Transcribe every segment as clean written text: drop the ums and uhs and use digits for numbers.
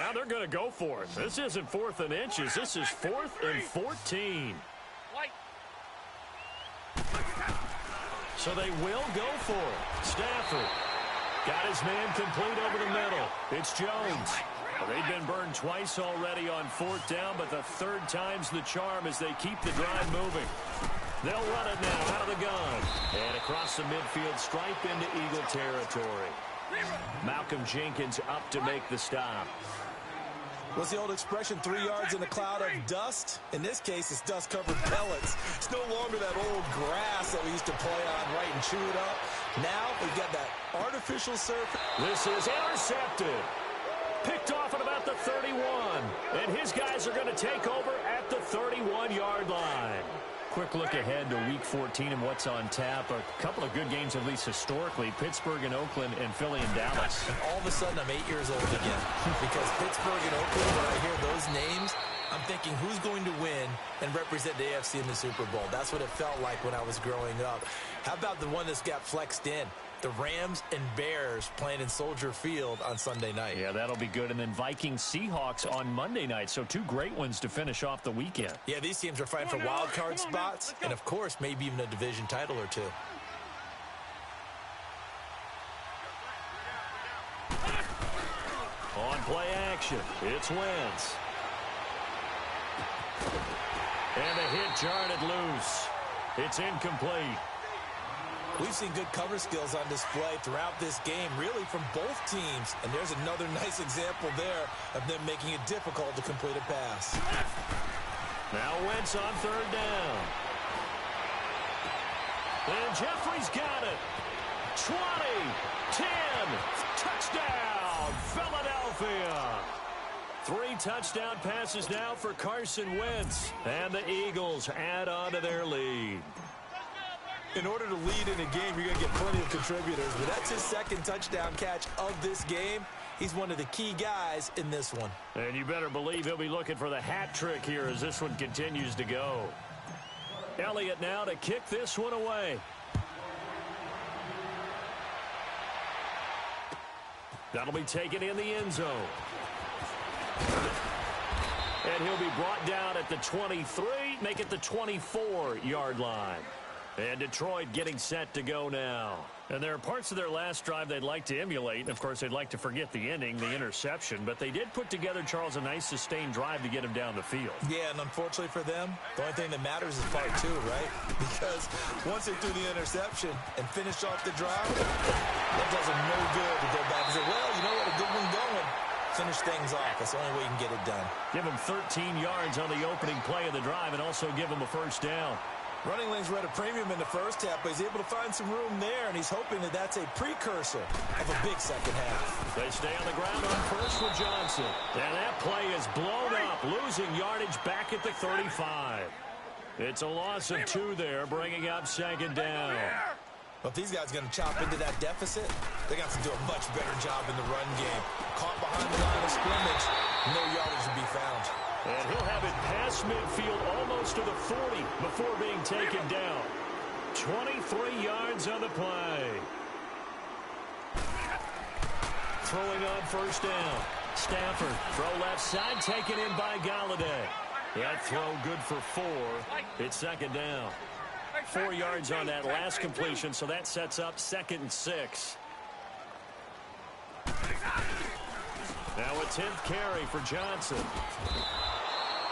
Now they're going to go for it. This isn't 4th and inches. This is 4th and 14. So they will go for it. Stafford got his man complete over the middle. It's Jones. Well, they've been burned twice already on 4th down, but the 3rd time's the charm as they keep the drive moving. They'll run it now out of the gun. And across the midfield stripe into Eagle territory. Malcolm Jenkins up to make the stop. What's the old expression, 3 yards in a cloud of dust? In this case, it's dust-covered pellets. It's no longer that old grass that we used to play on, right, and chew it up. Now we've got that artificial surface. This is intercepted. Picked off at about the 31. And his guys are going to take over at the 31-yard line. Quick look ahead to Week 14 and what's on tap. A couple of good games, at least historically. Pittsburgh and Oakland and Philly and Dallas. And all of a sudden, I'm 8 years old again. Because Pittsburgh and Oakland, when I hear those names, I'm thinking who's going to win and represent the AFC in the Super Bowl. That's what it felt like when I was growing up. How about the one that's got flexed in? The Rams and Bears playing in Soldier Field on Sunday night. Yeah, that'll be good. And then Vikings-Seahawks on Monday night. So 2 great ones to finish off the weekend. Yeah, these teams are fighting for wild card spots and, of course, maybe even a division title or 2. On play action, it's Wentz. And a hit jarred loose. It's incomplete. We've seen good cover skills on display throughout this game, really from both teams. And there's another nice example there of them making it difficult to complete a pass. Now Wentz on 3rd down. And Jeffrey's got it. 20, 10, touchdown, Philadelphia. 3 touchdown passes now for Carson Wentz. And the Eagles add on to their lead. In order to lead in a game, you're going to get plenty of contributors. But that's his 2nd touchdown catch of this game. He's one of the key guys in this one. And you better believe he'll be looking for the hat trick here as this one continues to go. Elliott now to kick this one away. That'll be taken in the end zone. And he'll be brought down at the 23, make it the 24-yard line. And Detroit getting set to go now. And there are parts of their last drive they'd like to emulate. And, of course, they'd like to forget the ending, the interception. But they did put together, Charles, a nice sustained drive to get him down the field. Yeah, and unfortunately for them, the only thing that matters is part 2, right? Because once they threw the interception and finished off the drive, that does them no good to go back and say, well, you know what, a good one going. Finish things off. That's the only way you can get it done. Give him 13 yards on the opening play of the drive and also give him a 1st down. Running lanes were at a premium in the 1st half, but he's able to find some room there, and he's hoping that that's a precursor of a big 2nd half. They stay on the ground on 1st with Johnson. And that play is blown up, losing yardage back at the 35. It's a loss of 2 there, bringing up 2nd down. Well, if these guys are going to chop into that deficit, they got to do a much better job in the run game. Caught behind the line of scrimmage, no yardage to be found. And he'll have it past midfield almost to the 40 before being taken down. 23 yards on the play. Throwing on 1st down. Stafford, throw left side, taken in by Galladay. That throw good for 4. It's 2nd down. 4 yards on that last completion, so that sets up 2nd and 6. Now a 10th carry for Johnson.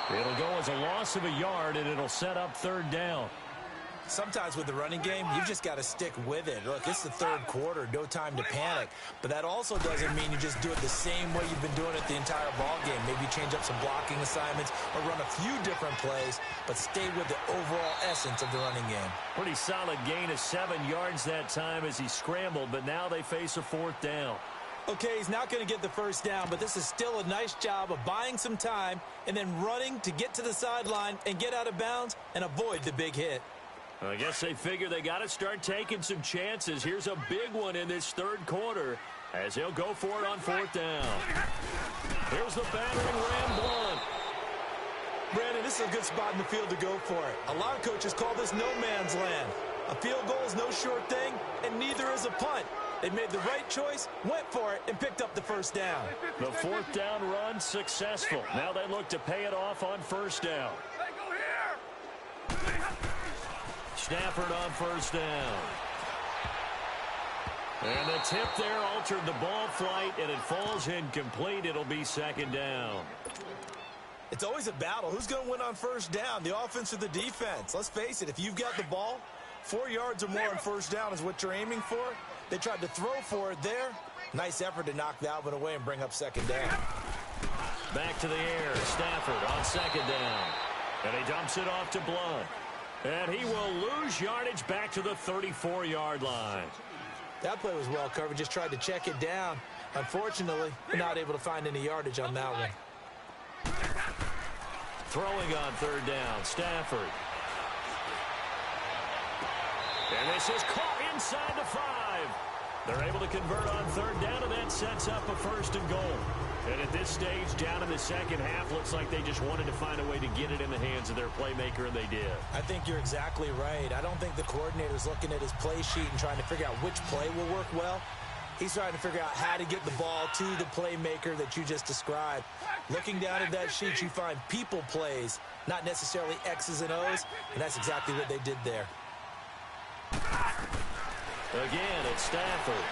It'll go as a loss of a yard, and it'll set up 3rd down. Sometimes with the running game, you've just got to stick with it. Look, it's the 3rd quarter, no time to panic. But that also doesn't mean you just do it the same way you've been doing it the entire ball game. Maybe change up some blocking assignments or run a few different plays, but stay with the overall essence of the running game. Pretty solid gain of 7 yards that time as he scrambled, but now they face a 4th down. Okay, he's not going to get the 1st down, but this is still a nice job of buying some time and then running to get to the sideline and get out of bounds and avoid the big hit. I guess they figure they got to start taking some chances. Here's a big one in this 3rd quarter as he'll go for it on 4th down. Here's the battering Ram Blunt. Brandon, this is a good spot in the field to go for it. A lot of coaches call this no man's land. A field goal is no sure thing, and neither is a punt. They made the right choice, went for it, and picked up the first down. The fourth down run successful. Now they look to pay it off on first down. Stafford on first down. And the tip there altered the ball flight, and it falls incomplete. It'll be second down. It's always a battle. Who's going to win on first down, the offense or the defense? Let's face it, if you've got the ball, 4 yards or more on first down is what you're aiming for. They tried to throw for it there. Nice effort to knock that one away and bring up second down. Back to the air. Stafford on second down. And he dumps it off to Blunt. And he will lose yardage back to the 34-yard line. That play was well covered. Just tried to check it down. Unfortunately, not able to find any yardage on that one. Throwing on third down, Stafford. And this is caught inside the 5. They're able to convert on third down, and that sets up a first and goal. And at this stage, down in the second half, looks like they just wanted to find a way to get it in the hands of their playmaker, and they did. I think you're exactly right. I don't think the coordinator's looking at his play sheet and trying to figure out which play will work well. He's trying to figure out how to get the ball to the playmaker that you just described. Looking down at that sheet, you find people plays, not necessarily X's and O's, and that's exactly what they did there. Again, it's Stafford.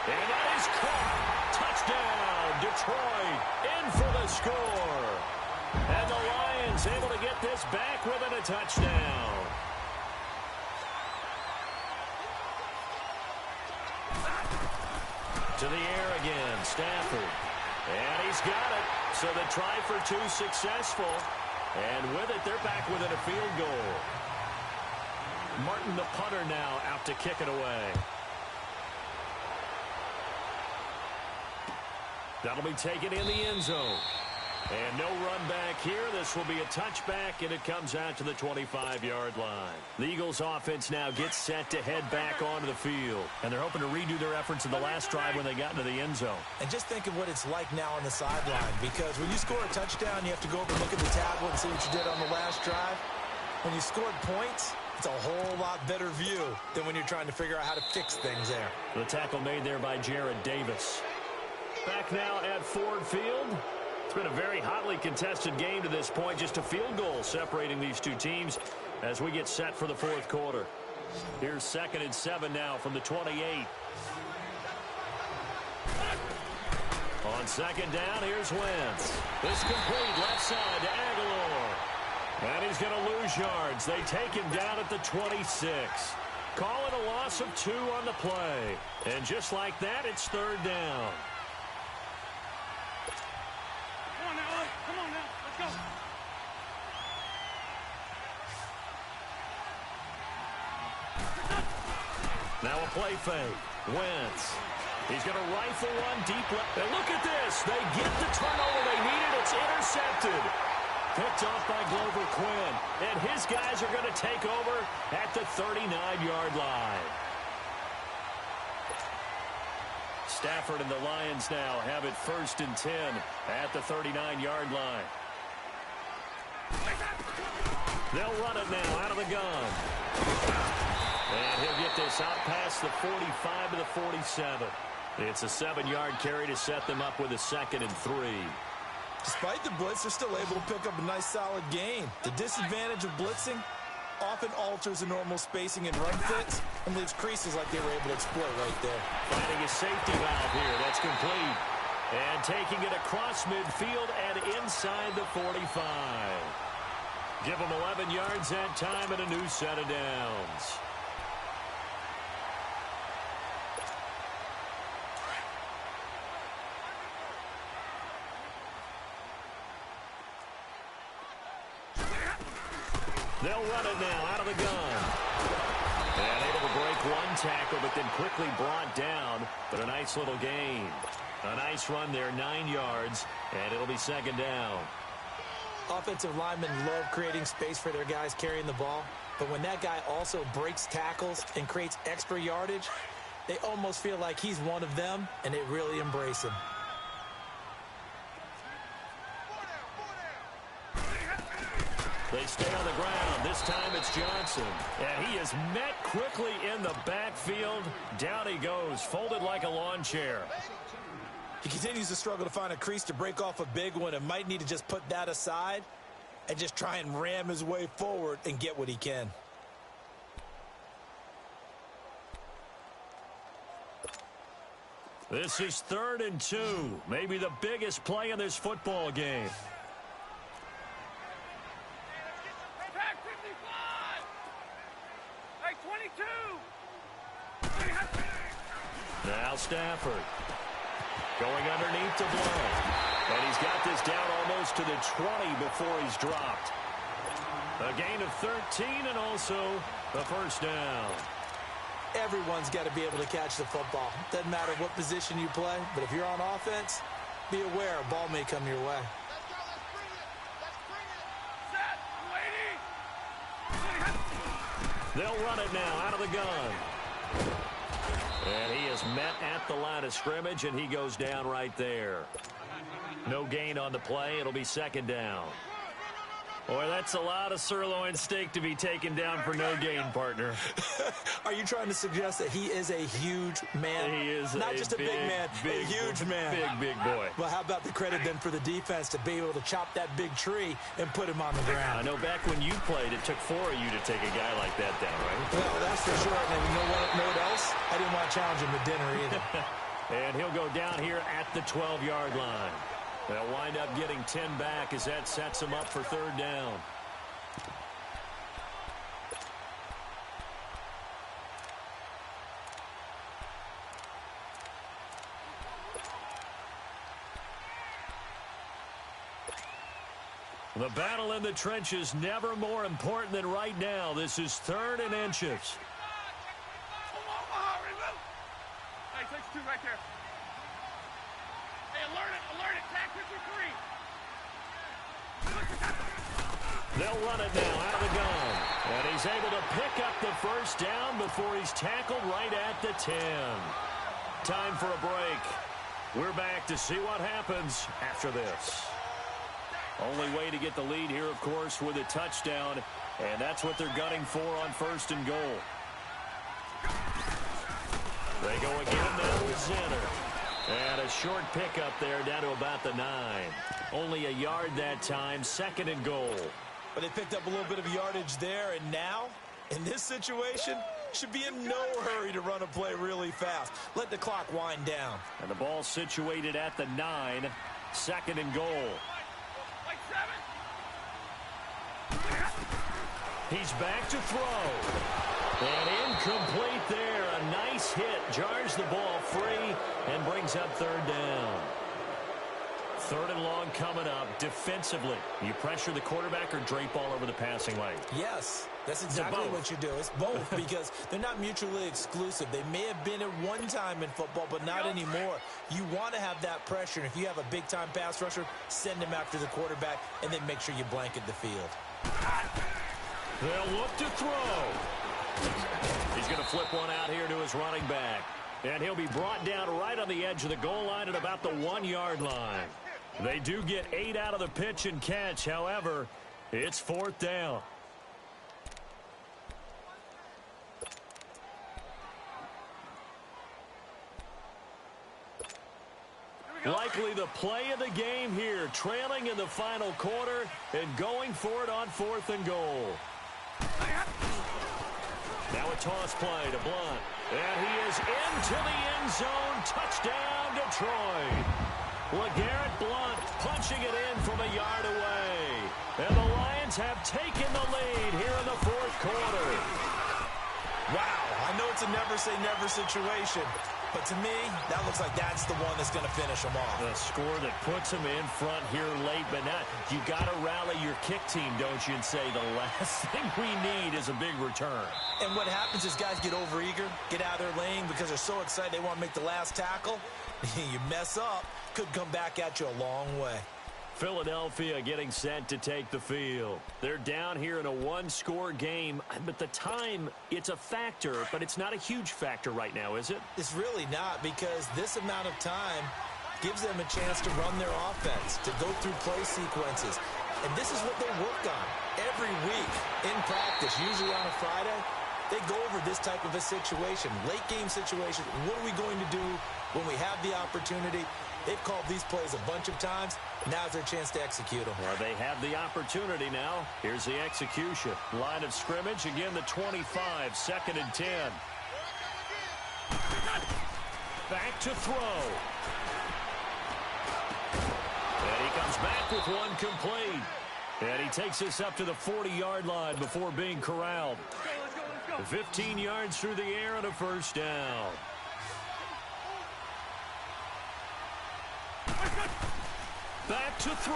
And that is caught. Touchdown, Detroit, in for the score. And the Lions able to get this back within a touchdown. To the air again, Stafford. And he's got it. So the try for 2 successful. And with it, they're back within a field goal. Martin, the punter, now out to kick it away. That'll be taken in the end zone. And no run back here. This will be a touchback, and it comes out to the 25-yard line. The Eagles' offense now gets set to head back onto the field. And they're hoping to redo their efforts in the last drive when they got into the end zone. And just think of what it's like now on the sideline, because when you score a touchdown, you have to go over and look at the tablet and see what you did on the last drive. When you scored points, it's a whole lot better view than when you're trying to figure out how to fix things there. The tackle made there by Jared Davis. Back now at Ford Field. It's been a very hotly contested game to this point. Just a field goal separating these two teams as we get set for the fourth quarter. Here's 2nd and 7 now from the 28. On second down, here's Wentz. This complete left side to Aguilar. And he's going to lose yards. They take him down at the 26. Call it a loss of 2 on the play. And just like that, it's third down. Come on now, let's go. Now a play fake. Wentz. He's going to rifle one deep left. And look at this. They get the turnover they needed. It's intercepted. Picked off by Glover Quinn. And his guys are going to take over at the 39-yard line. Stafford and the Lions now have it 1st and 10 at the 39-yard line. They'll run it now out of the gun. And he'll get this out past the 45 to the 47. It's a 7-yard carry to set them up with a 2nd and 3. Despite the blitz, they're still able to pick up a nice, solid gain. The disadvantage of blitzing often alters the normal spacing and run fits and leaves creases like they were able to exploit right there. Finding a safety valve here. That's complete. And taking it across midfield and inside the 45. Give them 11 yards that time and a new set of downs. They'll run it now out of the gun. And able to break one tackle, but then quickly brought down. But a nice little gain. A nice run there, 9 yards, and it'll be 2nd down. Offensive linemen love creating space for their guys carrying the ball. But when that guy also breaks tackles and creates extra yardage, they almost feel like he's one of them, and they really embrace him. They stay on the ground. This time it's Johnson. And he is met quickly in the backfield. Down he goes, folded like a lawn chair. He continues to struggle to find a crease to break off a big one and might need to just put that aside and just try and ram his way forward and get what he can. This is 3rd and 2. Maybe the biggest play in this football game. Back 55. Hey, 22. Now Stafford going underneath to Blount. And he's got this down almost to the 20 before he's dropped. A gain of 13 and also a first down. Everyone's got to be able to catch the football. Doesn't matter what position you play, but if you're on offense, be aware a ball may come your way. Set. Waiting. They'll run it now out of the gun. And he is met at the line of scrimmage, and he goes down right there. No gain on the play. It'll be 2nd down. Boy, that's a lot of sirloin steak to be taken down for no gain, partner. Are you trying to suggest that he is a huge man? He is not just a big man, a huge man. Big boy. Well, how about the credit then for the defense to be able to chop that big tree and put him on the ground? I know back when you played, it took 4 of you to take a guy like that down, right? Well, that's for sure. And you know what else? I didn't want to challenge him to dinner either. And he'll go down here at the 12-yard line. They'll wind up getting 10 back as that sets them up for 3rd down. The battle in the trenches never more important than right now. This is 3rd and inches. Hey, takes 2 right there. Hey, alert it, tag 53. They'll run it now out of the gun. And he's able to pick up the first down before he's tackled right at the 10. Time for a break. We're back to see what happens after this. Only way to get the lead here, of course, with a touchdown. And that's what they're gunning for on 1st and goal. They go again now with Zinner. And a short pickup there down to about the 9. Only a yard that time, 2nd and goal. But they picked up a little bit of yardage there, and now, in this situation, should be in no hurry to run a play really fast. Let the clock wind down. And the ball situated at the 9, 2nd and goal. Like 7. He's back to throw. And incomplete there. A nice hit. Jars the ball free and brings up 3rd down. 3rd and long coming up. Defensively, you pressure the quarterback or drape all over the passing lane? Yes, that's exactly what you do. It's both because they're not mutually exclusive. They may have been at one time in football, but not anymore. You want to have that pressure. And if you have a big-time pass rusher, send him after the quarterback and then make sure you blanket the field. They'll look to throw. He's going to flip one out here to his running back. And he'll be brought down right on the edge of the goal line at about the 1-yard line. They do get 8 out of the pitch and catch. However, it's 4th down. Likely the play of the game here, trailing in the final quarter and going for it on 4th and goal. Now a toss play to Blount. And he is into the end zone. Touchdown, Detroit. LeGarrette Blount punching it in from a yard away. And the Lions have taken the lead here in the 4th quarter. Wow, I know it's a never-say-never situation, but to me, that looks like that's the one that's going to finish them off. The score that puts them in front here late, but not. You got to rally your kick team, don't you, and say the last thing we need is a big return. And what happens is guys get overeager, get out of their lane because they're so excited they want to make the last tackle. You mess up, could come back at you a long way. Philadelphia getting set to take the field. They're down here in a 1-score game, but the time, it's a factor, but it's not a huge factor right now, is it? It's really not, because this amount of time gives them a chance to run their offense, to go through play sequences. And this is what they work on every week in practice, usually on a Friday. They go over this type of a situation, late game situation. What are we going to do when we have the opportunity? They've called these plays a bunch of times. Now's their chance to execute them. Well, they have the opportunity now. Here's the execution. Line of scrimmage, again the 25, 2nd and 10. Back to throw. And he comes back with one complete. And he takes this up to the 40-yard line before being corralled. 15 yards through the air and a first down. Back to throw.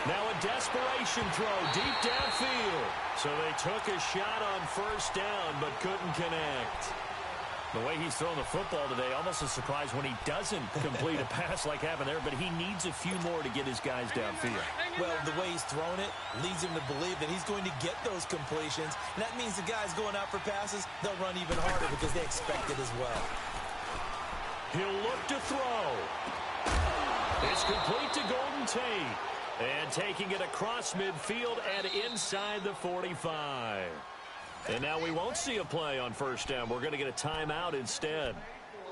Now a desperation throw deep downfield. So they took a shot on first down but couldn't connect. The way he's throwing the football today, almost a surprise when he doesn't complete a pass like happened there, but he needs a few more to get his guys downfield. Well, the way he's thrown it leads him to believe that he's going to get those completions. And that means the guys going out for passes, they'll run even harder because they expect it as well. He'll look to throw. It's complete to Golden Tate. And taking it across midfield and inside the 45. And now we won't see a play on first down. We're going to get a timeout instead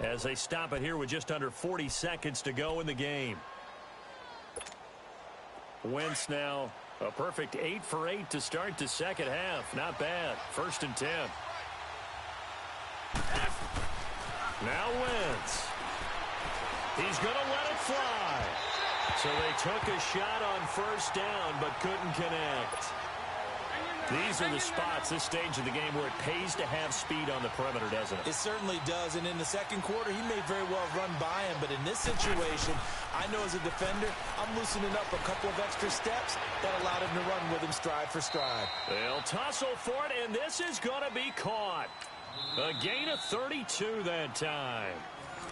as they stop it here with just under 40 seconds to go in the game. Wentz now a perfect 8 for 8 to start the second half. Not bad. 1st and 10. Now Wentz. He's going to let it fly. So they took a shot on first down but couldn't connect. These are the spots, this stage of the game, where it pays to have speed on the perimeter, doesn't it? It certainly does, and in the second quarter, he may very well run by him, but in this situation, I know as a defender, I'm loosening up a couple of extra steps that allowed him to run with him stride for stride. They'll tussle for it, and this is going to be caught. A gain of 32 that time.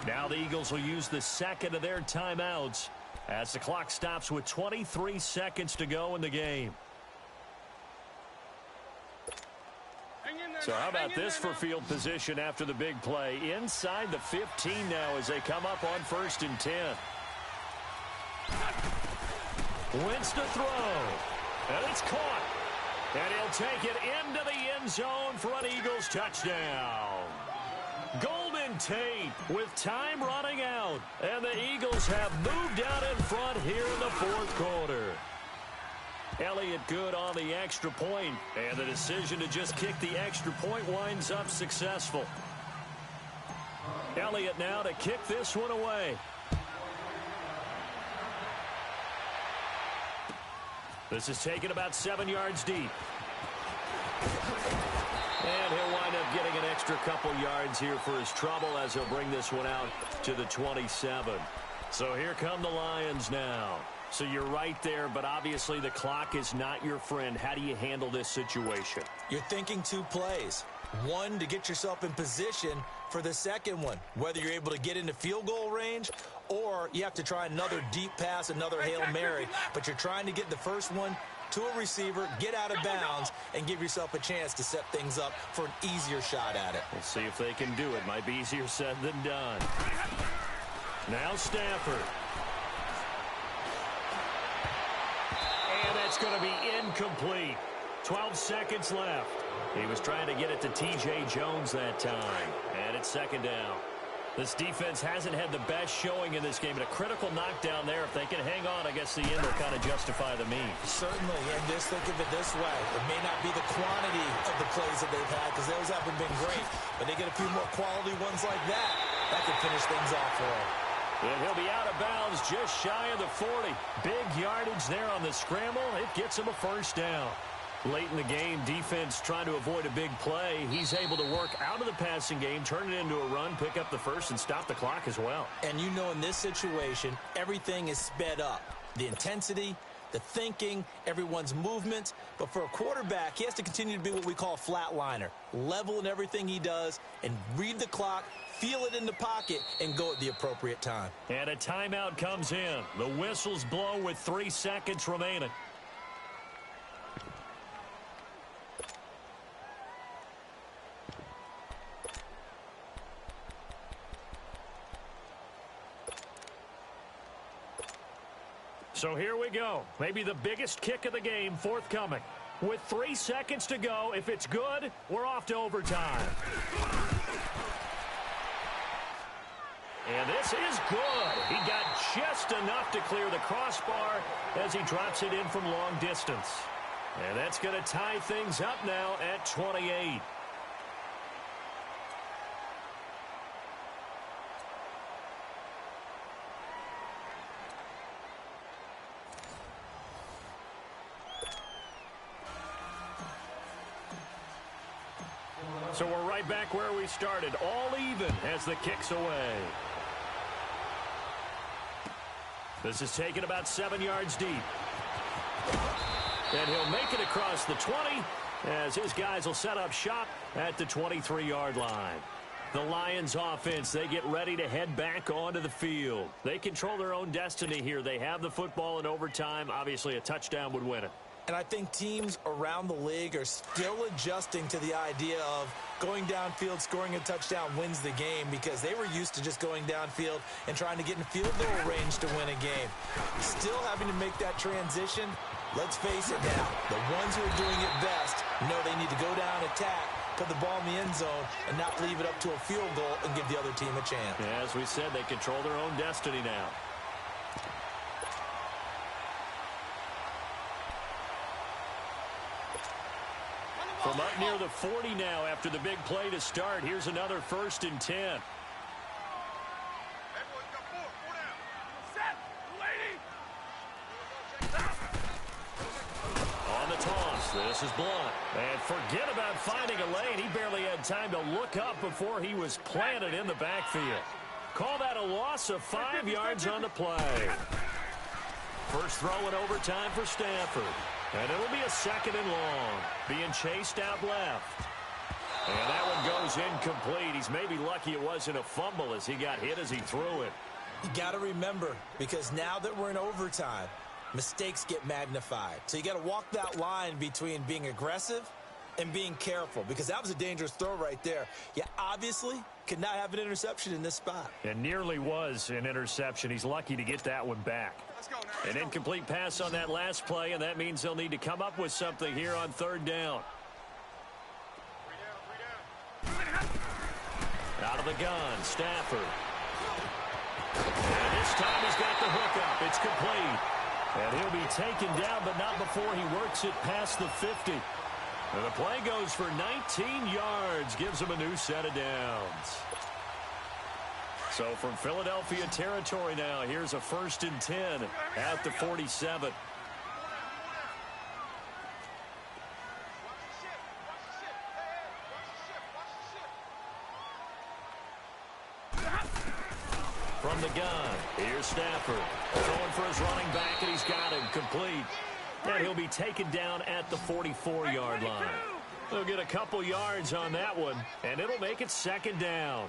Now the Eagles will use the second of their timeouts as the clock stops with 23 seconds to go in the game. So how about this for field position after the big play? Inside the 15 now as they come up on 1st and 10. Wentz to throw. And it's caught. And he'll take it into the end zone for an Eagles touchdown. Golden Tate with time running out. And the Eagles have moved out in front here in the 4th quarter. Elliott good on the extra point, and the decision to just kick the extra point winds up successful. Elliott now to kick this one away. This is taken about 7 yards deep. And he'll wind up getting an extra couple yards here for his trouble as he'll bring this one out to the 27. So here come the Lions now. So you're right there, but obviously the clock is not your friend. How do you handle this situation? You're thinking 2 plays. One, to get yourself in position for the second one, whether you're able to get into field goal range or you have to try another deep pass, another Hail Mary, but you're trying to get the first one to a receiver, get out of bounds, and give yourself a chance to set things up for an easier shot at it. We'll see if they can do it. Might be easier said than done. Now Stafford. And that's going to be incomplete. 12 seconds left. He was trying to get it to T.J. Jones that time. And it's 2nd down. This defense hasn't had the best showing in this game. But a critical knockdown there. If they can hang on, I guess the end will kind of justify the means. Certainly. And just think of it this way. It may not be the quantity of the plays that they've had because those haven't been great. But they get a few more quality ones like that. That could finish things off for them. And he'll be out of bounds just shy of the 40. Big yardage there on the scramble. It gets him a first down. Late in the game, defense trying to avoid a big play. He's able to work out of the passing game, turn it into a run, pick up the first, and stop the clock as well. And you know in this situation, everything is sped up. The intensity, the thinking, everyone's movements. But for a quarterback, he has to continue to be what we call a flatliner. Level in everything he does and read the clock, feel it in the pocket, and go at the appropriate time. And a timeout comes in. The whistles blow with 3 seconds remaining. So here we go. Maybe the biggest kick of the game forthcoming. With 3 seconds to go, if it's good, we're off to overtime. And this is good. He got just enough to clear the crossbar as he drops it in from long distance. And that's going to tie things up now at 28. So we're right back where we started, all even as the kick's away. This is taken about 7 yards deep. And he'll make it across the 20 as his guys will set up shop at the 23-yard line. The Lions offense, they get ready to head back onto the field. They control their own destiny here. They have the football in overtime. Obviously, a touchdown would win it. And I think teams around the league are still adjusting to the idea of going downfield, scoring a touchdown wins the game, because they were used to just going downfield and trying to get in field goal range to win a game. Still having to make that transition. Let's face it now, the ones who are doing it best know they need to go down, attack, put the ball in the end zone, and not leave it up to a field goal and give the other team a chance. Yeah, as we said, they control their own destiny now. From up near the 40 now after the big play to start. Here's another 1st and 10. On the toss, this is Blunt. And forget about finding a lane. He barely had time to look up before he was planted in the backfield. Call that a loss of 5 yards on the play. First throw in overtime for Stafford. And it'll be a 2nd and long. Being chased out left. And that one goes incomplete. He's maybe lucky it wasn't a fumble as he got hit as he threw it. You got to remember, because now that we're in overtime, mistakes get magnified. So you got to walk that line between being aggressive and being careful, because that was a dangerous throw right there. You obviously could not have an interception in this spot. It nearly was an interception. He's lucky to get that one back. An incomplete pass on that last play, and that means they'll need to come up with something here on 3rd down. Out of the gun, Stafford. And this time he's got the hook up. It's complete. And he'll be taken down, but not before he works it past the 50. And the play goes for 19 yards, gives him a new set of downs. So from Philadelphia territory now, here's a 1st and 10 at the 47. From the gun, here's Stafford. Going for his running back, and he's got him complete. And he'll be taken down at the 44-yard line. They'll get a couple yards on that one, and it'll make it 2nd down.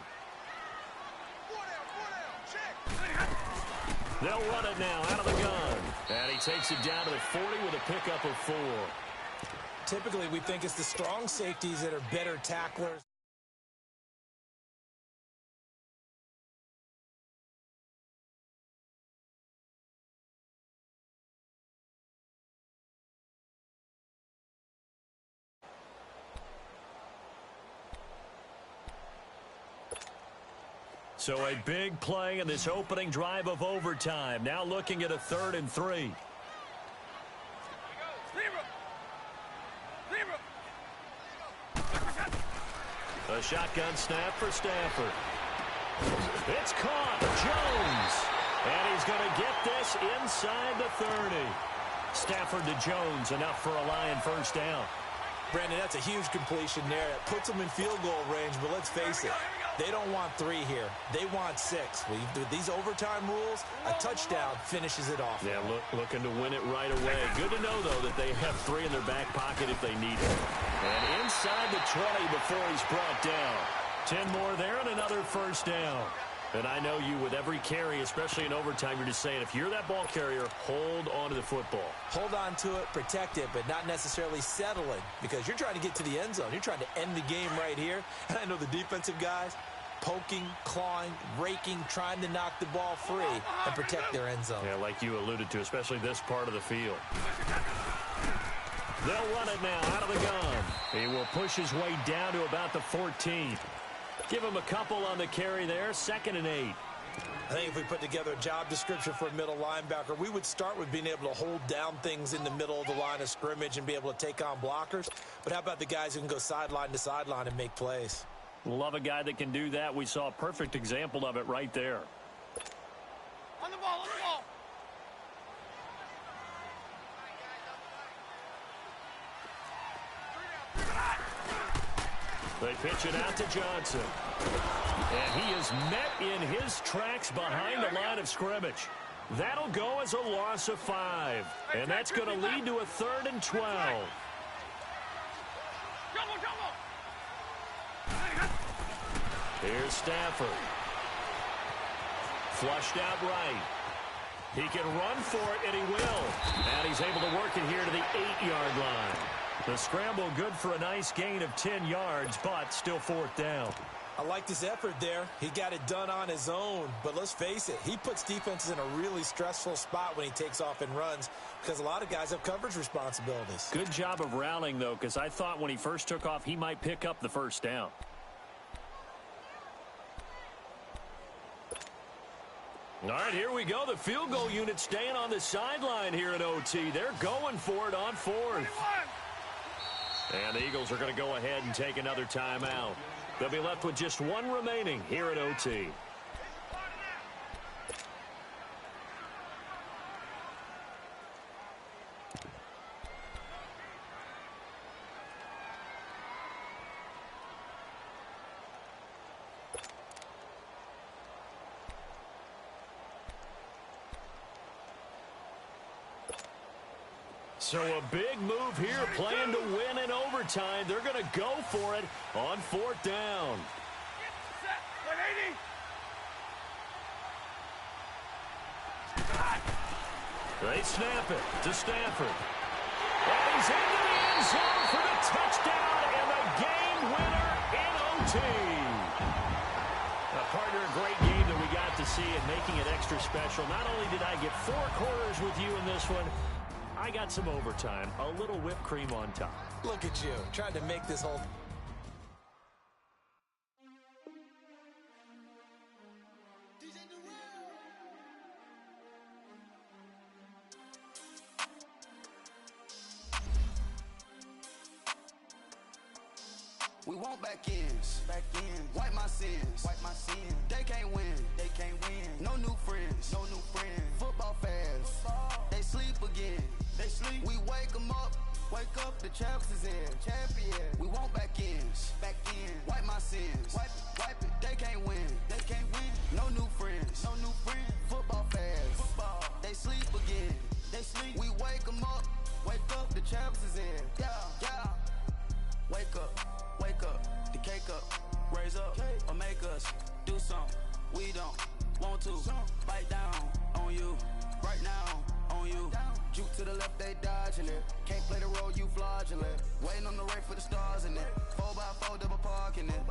They'll run it now out of the gun. And he takes it down to the 40 with a pickup of 4. Typically, we think it's the strong safeties that are better tacklers. So a big play in this opening drive of overtime. Now looking at a 3rd and 3. A shotgun snap for Stafford. It's caught. Jones. And he's going to get this inside the 30. Stafford to Jones, enough for a Lion 1st down. Brandon, that's a huge completion there. It puts them in field goal range, but let's face it, they don't want 3 here. They want 6. With these overtime rules, a touchdown finishes it off. Yeah, looking to win it right away. Good to know, though, that they have 3 in their back pocket if they need it. And inside the 20 before he's brought down. 10 more there and another 1st down. And I know you, with every carry, especially in overtime, you're just saying, if you're that ball carrier, hold on to the football. Hold on to it, protect it, but not necessarily settling, because you're trying to get to the end zone. You're trying to end the game right here. And I know the defensive guys, poking, clawing, raking, trying to knock the ball free and protect their end zone. Yeah, like you alluded to, especially this part of the field. They'll run it now out of the gun. He will push his way down to about the 14. Give him a couple on the carry there, 2nd and 8. I think if we put together a job description for a middle linebacker, we would start with being able to hold down things in the middle of the line of scrimmage and be able to take on blockers. But how about the guys who can go sideline to sideline and make plays? Love a guy that can do that. We saw a perfect example of it right there. On the ball, on the ball. They pitch it out to Johnson. And he is met in his tracks behind the line of scrimmage. That'll go as a loss of 5. And that's going to lead to a 3rd and 12. Here's Stafford. Flushed out right. He can run for it, and he will. And he's able to work it here to the 8-yard line. The scramble good for a nice gain of 10 yards, but still 4th down. I liked his effort there. He got it done on his own. But let's face it, he puts defenses in a really stressful spot when he takes off and runs because a lot of guys have coverage responsibilities. Good job of rallying, though, because I thought when he first took off, he might pick up the 1st down. All right, here we go. The field goal unit staying on the sideline here at OT. They're going for it on 4th. And the Eagles are going to go ahead and take another timeout. They'll be left with just 1 remaining here at OT. So a big move here, playing to win in overtime. They're going to go for it on 4th down. They snap it to Stafford. And he's into the end zone for the touchdown and the game winner in OT. Partner, a great game that we got to see and making it extra special. Not only did I get 4 quarters with you in this one, I got some overtime, a little whipped cream on top. Look at you, trying to make this whole... We want back ends, wipe my sins, They can't win, No new friends, Football fans, they sleep again, We wake them up, the champs is in, We want back ends, wipe my sins, wipe it, They can't win, No new friends, Football fans, they sleep again, We wake them up, the champs is in, yeah. Wake up, the cake up, raise up, or make us do something we don't want to. Bite down on you, right now on you. Juke to the left, they dodging it. Can't play the role, you fraudulent. Waiting on the race for the stars in it. 4x4 double parking it.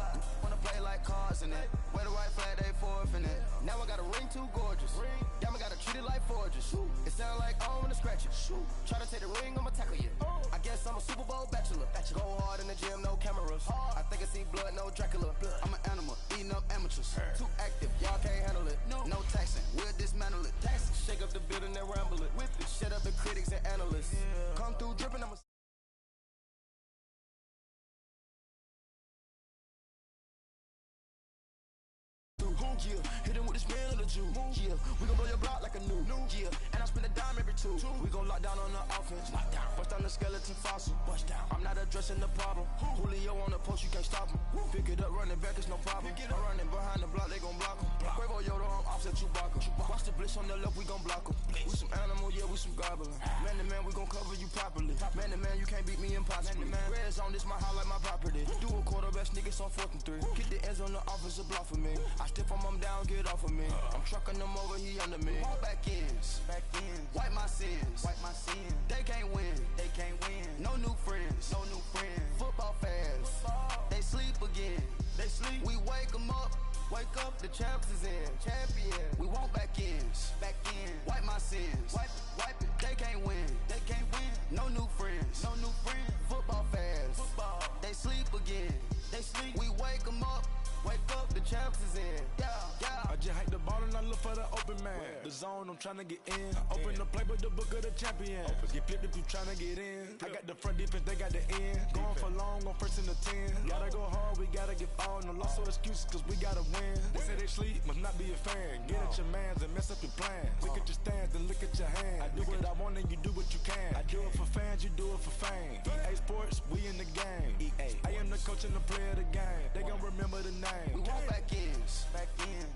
Wanna play like cars in it. Where the white flag, they forfeit it. Now I got a ring too gorgeous. Damn, I gotta treat it like forges. It sound like I wanna scratch it. Try to take the ring, I'ma tackle you. I guess I'm a Super Bowl bachelor. Go hard in the gym, no cameras. I think I see blood, no Dracula. I'm an animal, eating up amateurs. Too active, y'all can't handle it. No taxing, we'll dismantle it. Shake up the building and ramble it. With it, shut up the critics and analysts. Come through dripping, I'ma... Yeah, hit him with the smell of the juice. Yeah, we gon' blow your block like a new. Yeah, and I spend a dime every 2. We gon' lock down on the offense. Bust down the skeleton fossil. I'm not addressing the problem. Julio on the post, you can't stop him. Pick it up, running back, it's no problem. I'm running behind the block, they gon' block him. Quavo Yoda, I'm offset Chewbacca. Watch the blitz on the left, we gon' block him. We some animal, yeah, we some goblin. Man to man, we gon' cover you properly. Man to man, you can't beat me impossibly. Red zone, this my highlight, my property. Do a quarterback sneak, it's on 4th and 3. Get the ends on the offensive block for me. I step on I'm down, get off of me. I'm trucking them over, he under me. Back ends, wipe my sins, They can't win, No new friends, Football fans, they sleep again, We wake them up, champs is in. I just hike the ball and I look for the open man. The zone, I'm tryna get in. Open the playbook, the book of the champion. Get flipped if you tryna get in. I got the front defense, they got the end. Going for long, on first and the 10. Gotta go hard, we gotta give all. No loss or excuses, cause we gotta win. They say they sleep, must not be a fan. Get at your mans and mess up your plans. Look at your stands and look at your hands. I do what I want and you do what you can. I do it for fans, you do it for fame. EA Sports, we in the game. I am the coach and the player of the game. They gon' remember the name. We want back ends.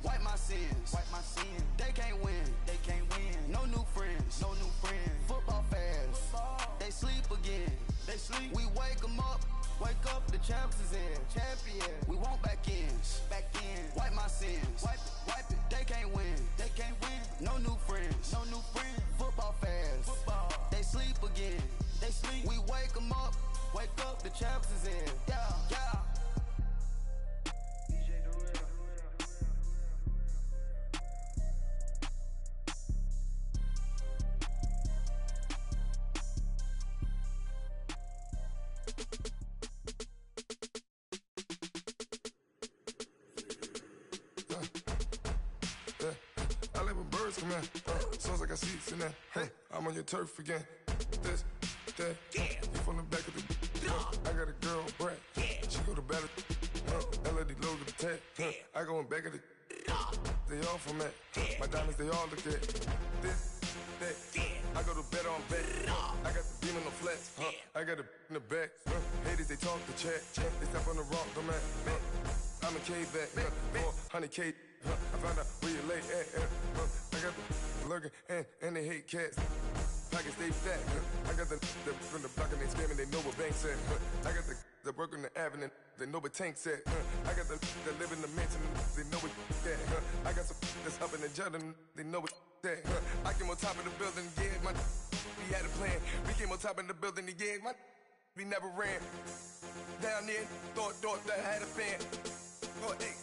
Wipe my sins. They can't win. No new friends. Football fans. They sleep again. We wake them up. Wake up, the champs is in. Champion. We want back ends. Wipe my sins. Wipe it. They can't win. No new friends. Football fans. They sleep again. We wake them up. Wake up, the champs is in. Yeah. I like when birds come in. Sounds like I see seats in there. Hey, I'm on your turf again. This, that, you from the back of the. I got a girl, Brett. She go to battle. LED logo the tag. I go in back of the. They all from that. My diamonds, they all look at. This, that. I go to bed on bet. I got the beam in the flex. I got it in the back. Haters, they talk the chat. They step on the rock, the man. I'm a K-back. 400K. I found out where you lay at. I got the lurking and they hate cats. Pockets stay fat. I got the from the block and they screaming, they know what banks at. I got the work on the avenue, they know what tanks at. I got the that live in the mansion, they know what that. I got some that's up in the jet and they know what that. I came on top of the building, yeah, my we had a plan. We came on top of the building, yeah, my we never ran. Down there, thought that I had a fan. Oh, hey.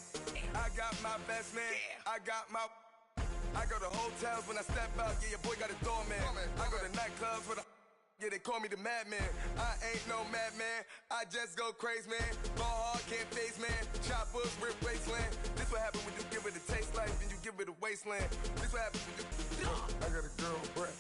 I got my best man, I go to hotels when I step out, yeah, your boy got a doorman. I go to nightclubs with a, yeah, they call me the madman. I ain't no madman, I just go crazy, man. Ball hard, can't face, man. Choppers, rip wasteland. This what happen when you give it a taste life and you give it a wasteland. This what happen when you, I got a girl, Brett.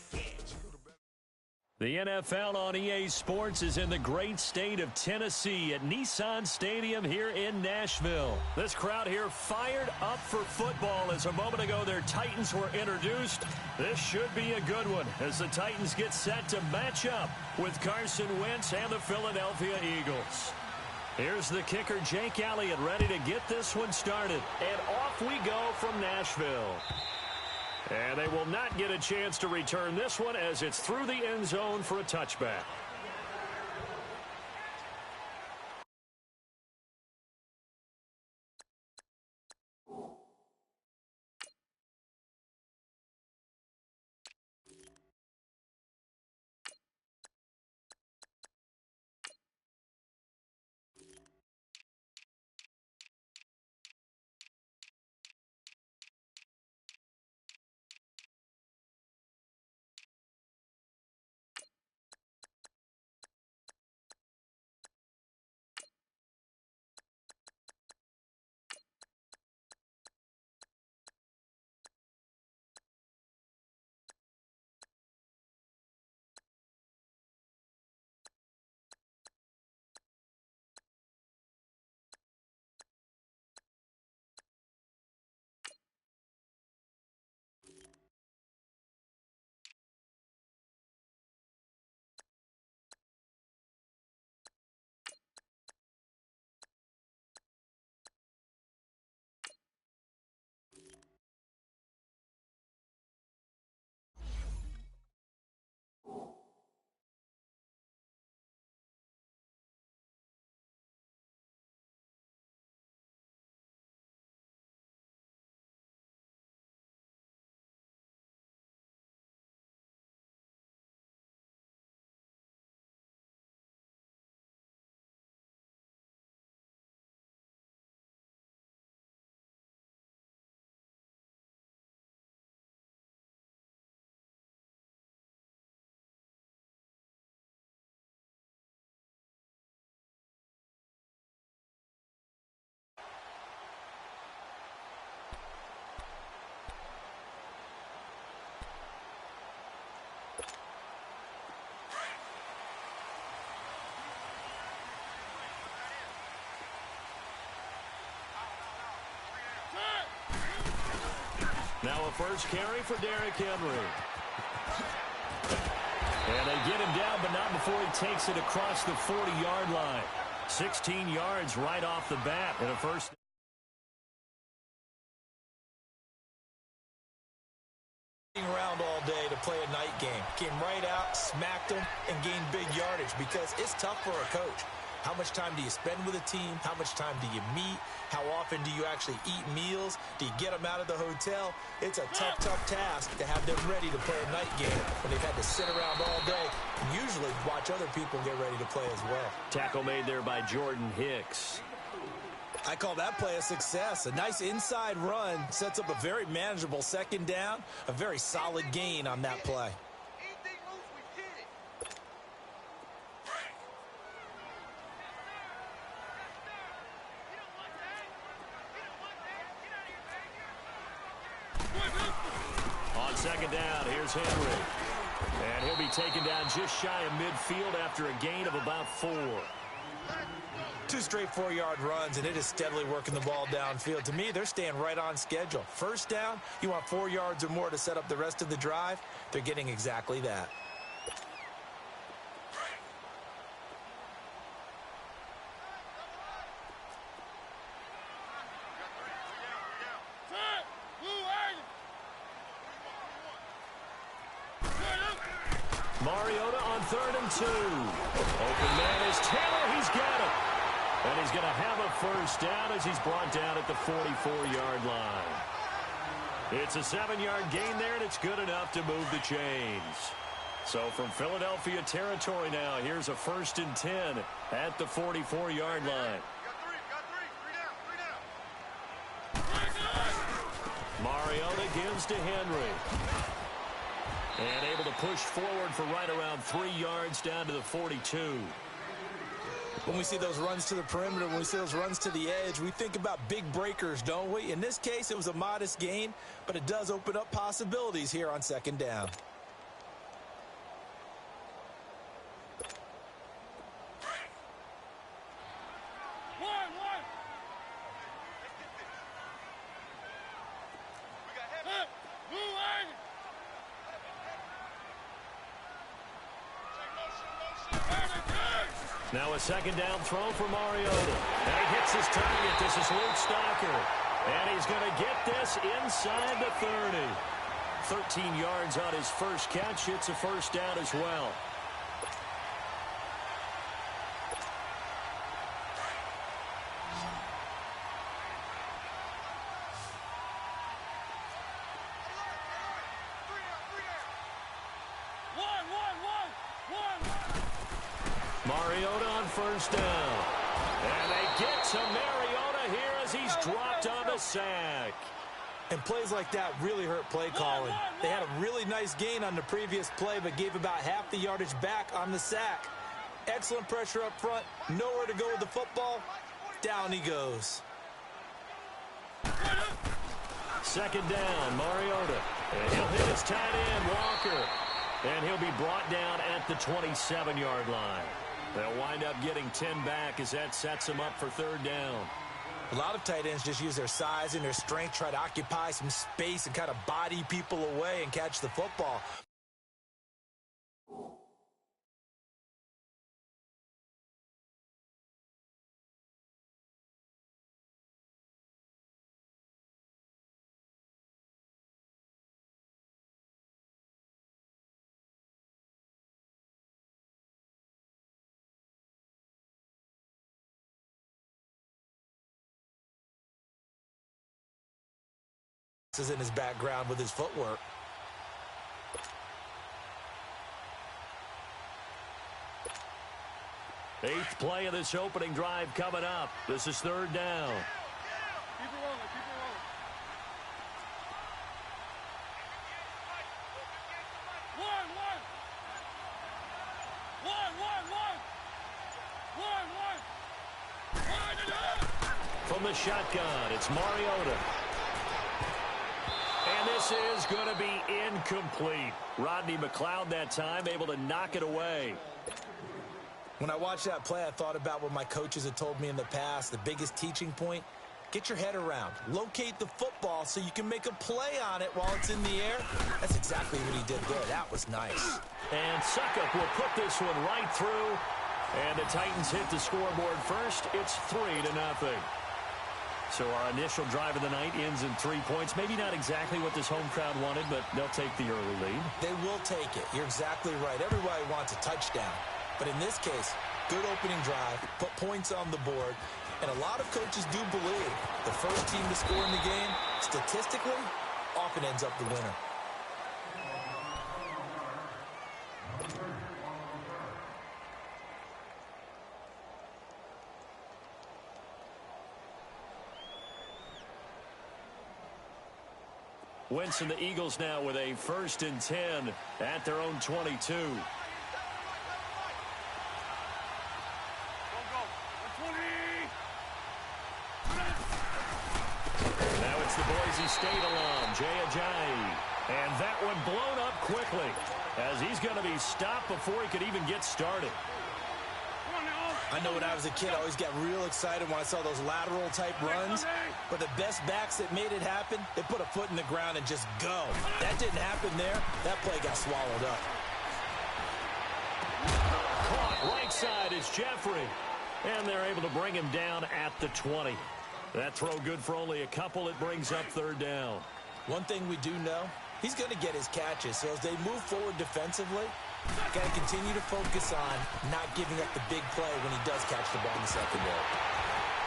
The NFL on EA Sports is in the great state of Tennessee at Nissan Stadium here in Nashville. This crowd here fired up for football as a moment ago their Titans were introduced. This should be a good one as the Titans get set to match up with Carson Wentz and the Philadelphia Eagles. Here's the kicker, Jake Elliott, ready to get this one started. And off we go from Nashville. And they will not get a chance to return this one as it's through the end zone for a touchback. Now a first carry for Derrick Henry. And they get him down, but not before he takes it across the 40-yard line. 16 yards right off the bat in a first. Around all day to play a night game. Came right out, smacked them, and gained big yardage because it's tough for a coach. How much time do you spend with a team? How much time do you meet? How often do you actually eat meals? Do you get them out of the hotel? It's a tough, tough task to have them ready to play a night game when they've had to sit around all day and usually watch other people get ready to play as well. Tackle made there by Jordan Hicks. I call that play a success. A nice inside run sets up a very manageable second down, a very solid gain on that play. On second down, here's Henry. And he'll be taken down just shy of midfield after a gain of about 4. 2 straight 4-yard runs, and it is steadily working the ball downfield. To me, they're staying right on schedule. First down, you want 4 yards or more to set up the rest of the drive. They're getting exactly that. Mariota on 3rd and 2. Open man is Taylor. He's got it. And he's going to have a first down as he's brought down at the 44-yard line. It's a 7-yard gain there, and it's good enough to move the chains. So from Philadelphia territory now, here's a 1st and 10 at the 44-yard line. Mariota gives to Henry. And able to push forward for right around 3 yards down to the 42. When we see those runs to the perimeter, when we see those runs to the edge, we think about big breakers, don't we? In this case, it was a modest gain, but it does open up possibilities here on second down. Now a second down throw for Mariota. And he hits his target. This is Luke Stocker. And he's going to get this inside the 30. 13 yards on his first catch. It's a first down as well. Mariota on first down. And they get to Mariota here as he's dropped on the sack. And plays like that really hurt play calling. They had a really nice gain on the previous play, but gave about half the yardage back on the sack. Excellent pressure up front. Nowhere to go with the football. Down he goes. Second down, Mariota. And he'll hit his tight end, Walker. And he'll be brought down at the 27-yard line. They'll wind up getting 10 back as that sets them up for third down. A lot of tight ends just use their size and their strength, try to occupy some space and kind of body people away and catch the football. Is in his background with his footwork. Eighth play of this opening drive coming up. This is third down. Keep it rolling, keep it rolling. From the shotgun, it's Mariota. And this is going to be incomplete. Rodney McLeod that time able to knock it away. When I watched that play, I thought about what my coaches had told me in the past. The biggest teaching point, Get your head around. Locate the football so you can make a play on it while it's in the air. That's exactly what he did there. That was nice. And Suckup will put this one right through. And the Titans hit the scoreboard first. It's 3-0. So our initial drive of the night ends in 3 points. Maybe not exactly what this home crowd wanted, but they'll take the early lead. They will take it. You're exactly right. Everybody wants a touchdown. But in this case, good opening drive, put points on the board. And a lot of coaches do believe the first team to score in the game, statistically, often ends up the winner. Wentz and the Eagles now with a 1st and 10 at their own 22. Boise State alum, Jay Ajayi. And that one blown up quickly as he's going to be stopped before he could even get started. I know when I was a kid, I always got real excited when I saw those lateral type runs. But the best backs that made it happen, they put a foot in the ground and just go. That didn't happen there. That play got swallowed up. Caught right side is Jeffrey. And they're able to bring him down at the 20. That throw good for only a couple. It brings up 3rd down. One thing we do know, he's going to get his catches. So as they move forward defensively, got to continue to focus on not giving up the big play when he does catch the ball in the secondary.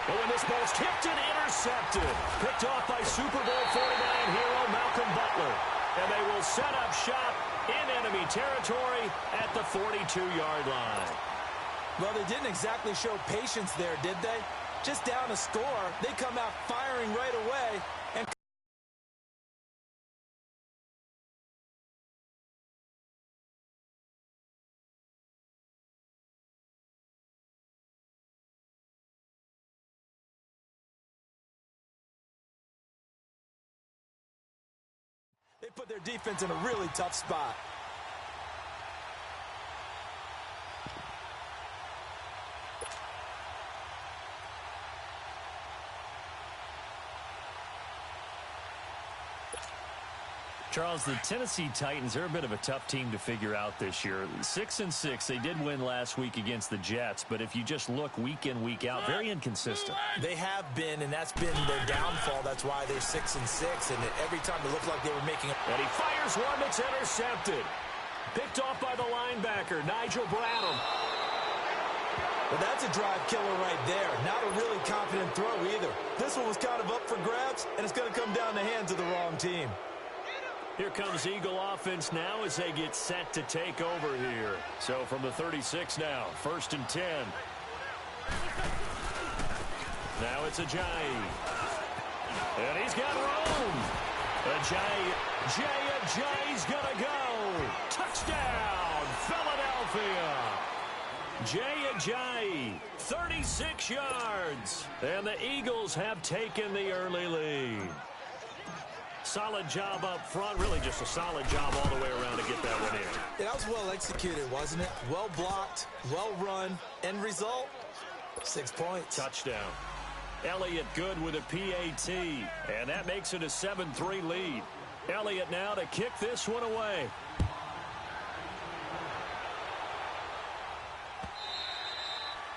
But when this ball's tipped and intercepted, picked off by Super Bowl 49 hero Malcolm Butler. And they will set up shop in enemy territory at the 42-yard line. Well, they didn't exactly show patience there, did they? Just down a score, they come out firing right away. And they put their defense in a really tough spot. Charles, the Tennessee Titans are a bit of a tough team to figure out this year. 6-6, they did win last week against the Jets, but if you just look week in, week out, very inconsistent. They have been, and that's been their downfall. That's why they're 6-6, and every time it looked like they were making it. And he fires one that's intercepted. Picked off by the linebacker, Nigel Bradham. Well, that's a drive killer right there. Not a really confident throw either. This one was kind of up for grabs, and it's going to come down the hands of the wrong team. Here comes Eagle offense now as they get set to take over here. So from the 36 now, 1st and 10. Now it's Ajayi. And he's got room. Ajayi's going to go. Touchdown, Philadelphia. Jay Ajayi, 36 yards. And the Eagles have taken the early lead. Solid job up front, really just a solid job all the way around to get that one in. Yeah, that was well executed, wasn't it? Well blocked, well run. End result, 6 points. Touchdown. Elliott good with a PAT, and that makes it a 7-3 lead. Elliott now to kick this one away.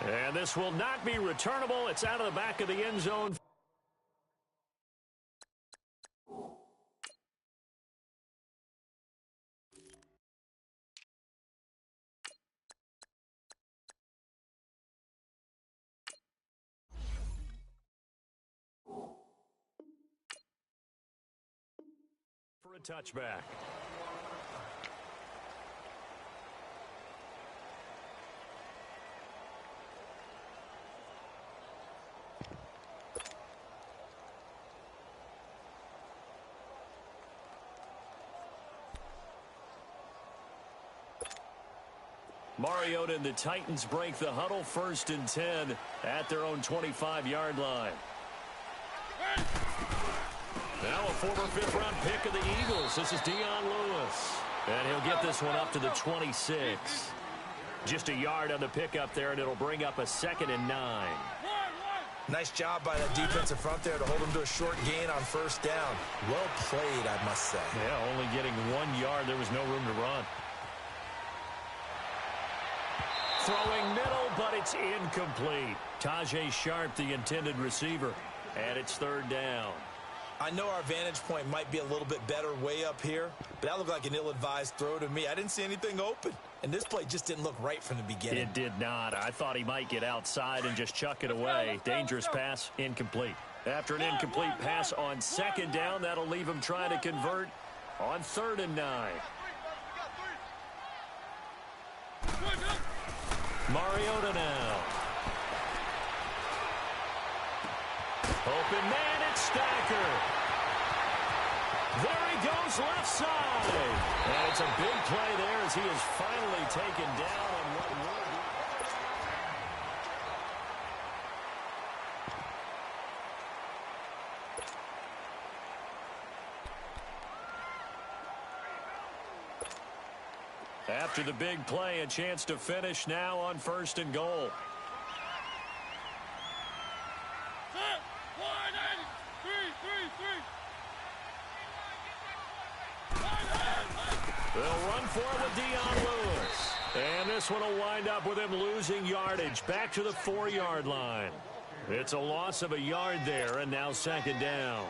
And this will not be returnable. It's out of the back of the end zone. For a touchback. Mariota and the Titans break the huddle, 1st and 10 at their own 25-yard line. Now a former 5th-round pick of the Eagles. This is Dion Lewis. And he'll get this one up to the 26. Just a yard on the pickup there, and it'll bring up a 2nd and 9. Nice job by that defensive front there to hold him to a short gain on first down. Well played, I must say. Yeah, only getting 1 yard. There was no room to run. Throwing middle, but it's incomplete. Tajay Sharp, the intended receiver. And it's third down. I know our vantage point might be a little bit better way up here, but that looked like an ill-advised throw to me. I didn't see anything open, and this play just didn't look right from the beginning. It did not. I thought he might get outside and just chuck it away. Dangerous pass, incomplete. After an incomplete pass on second down, that'll leave him trying to convert on 3rd and 9. Mariota now. Open man, it's Stacker. There he goes left side. And it's a big play there as he is finally taken down on what will be. After the big play, a chance to finish now on 1st and goal. They'll run for it with Dion Lewis. And this one will wind up with him losing yardage back to the 4-yard line. It's a loss of a yard there, and now 2nd down.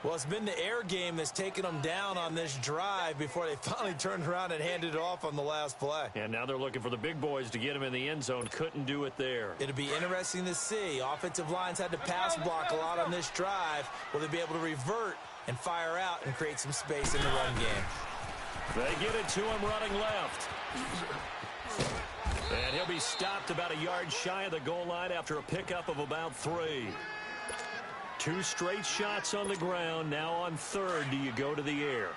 Well, it's been the air game that's taken them down on this drive before they finally turned around and handed it off on the last play. And now they're looking for the big boys to get him in the end zone. Couldn't do it there. It'll be interesting to see. Offensive lines had to pass block a lot on this drive. Will they be able to revert and fire out and create some space in the run game? They get it to him running left. And he'll be stopped about a yard shy of the goal line after a pickup of about 3. 2 straight shots on the ground. Now on 3rd, do you go to the air?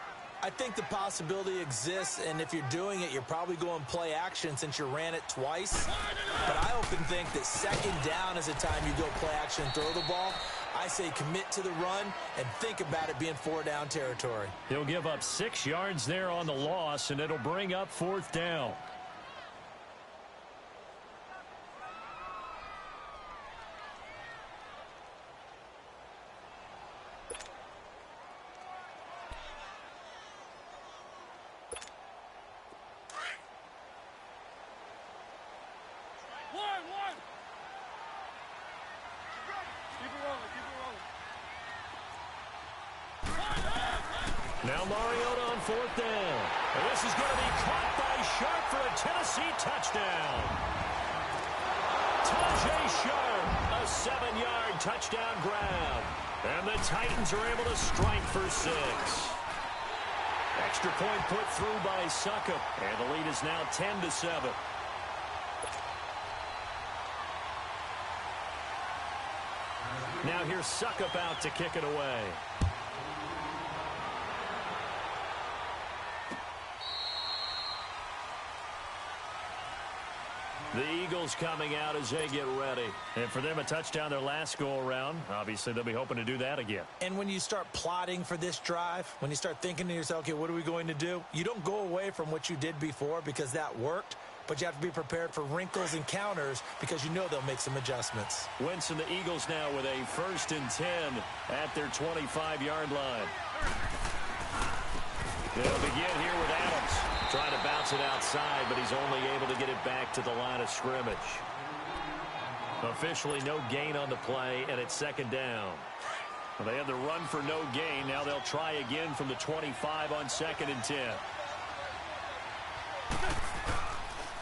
I think the possibility exists, and if you're doing it, you're probably going play action since you ran it twice. But I often think that 2nd down is a time you go play action and throw the ball. I say commit to the run and think about it being 4-down territory. He'll give up 6 yards there on the loss, and it'll bring up 4th down. Now Mariota on 4th down. And this is going to be caught by Sharp for a Tennessee touchdown. Tajay Sharp, a 7-yard touchdown grab. And the Titans are able to strike for 6. Extra point put through by Suckup. And the lead is now 10-7. Now here's Suckup out to kick it away. The Eagles coming out as they get ready. And for them, a touchdown their last go-around. Obviously, they'll be hoping to do that again. And when you start plotting for this drive, when you start thinking to yourself, okay, what are we going to do? You don't go away from what you did before because that worked, but you have to be prepared for wrinkles and counters because you know they'll make some adjustments. Wentz and the Eagles now with a 1st and 10 at their 25-yard line. They'll begin here with Adams. Trying to bounce it outside, but he's only able to get it back to the line of scrimmage. Officially no gain on the play, and it's 2nd down. Well, they had the run for no gain. Now they'll try again from the 25 on 2nd and 10.